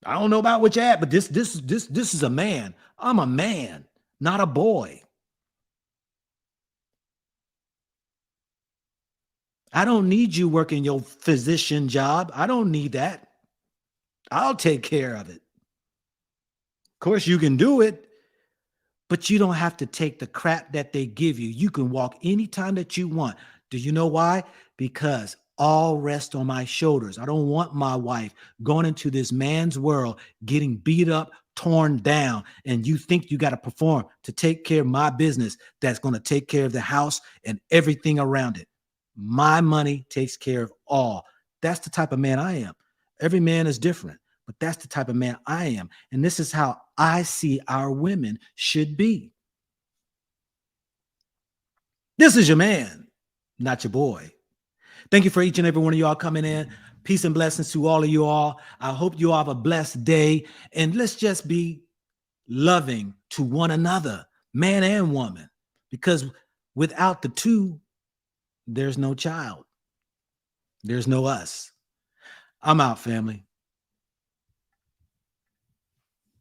I don't know about what you're at, but this is a man. I'm a man, not a boy. I don't need you working your physician job. I don't need that. I'll take care of it. Of course, you can do it, but you don't have to take the crap that they give you. You can walk anytime that you want. Do you know why? Because all rest on my shoulders. I don't want my wife going into this man's world, getting beat up, torn down, and you think you got to perform to take care of my business that's going to take care of the house and everything around it. My money takes care of all. That's the type of man I am. Every man is different, but that's the type of man I am. And this is how I see our women should be. This is your man, not your boy. Thank you for each and every one of y'all coming in. Peace and blessings to all of you all. I hope you all have a blessed day. And let's just be loving to one another, man and woman, because without the two, there's no child. There's no us. I'm out, family.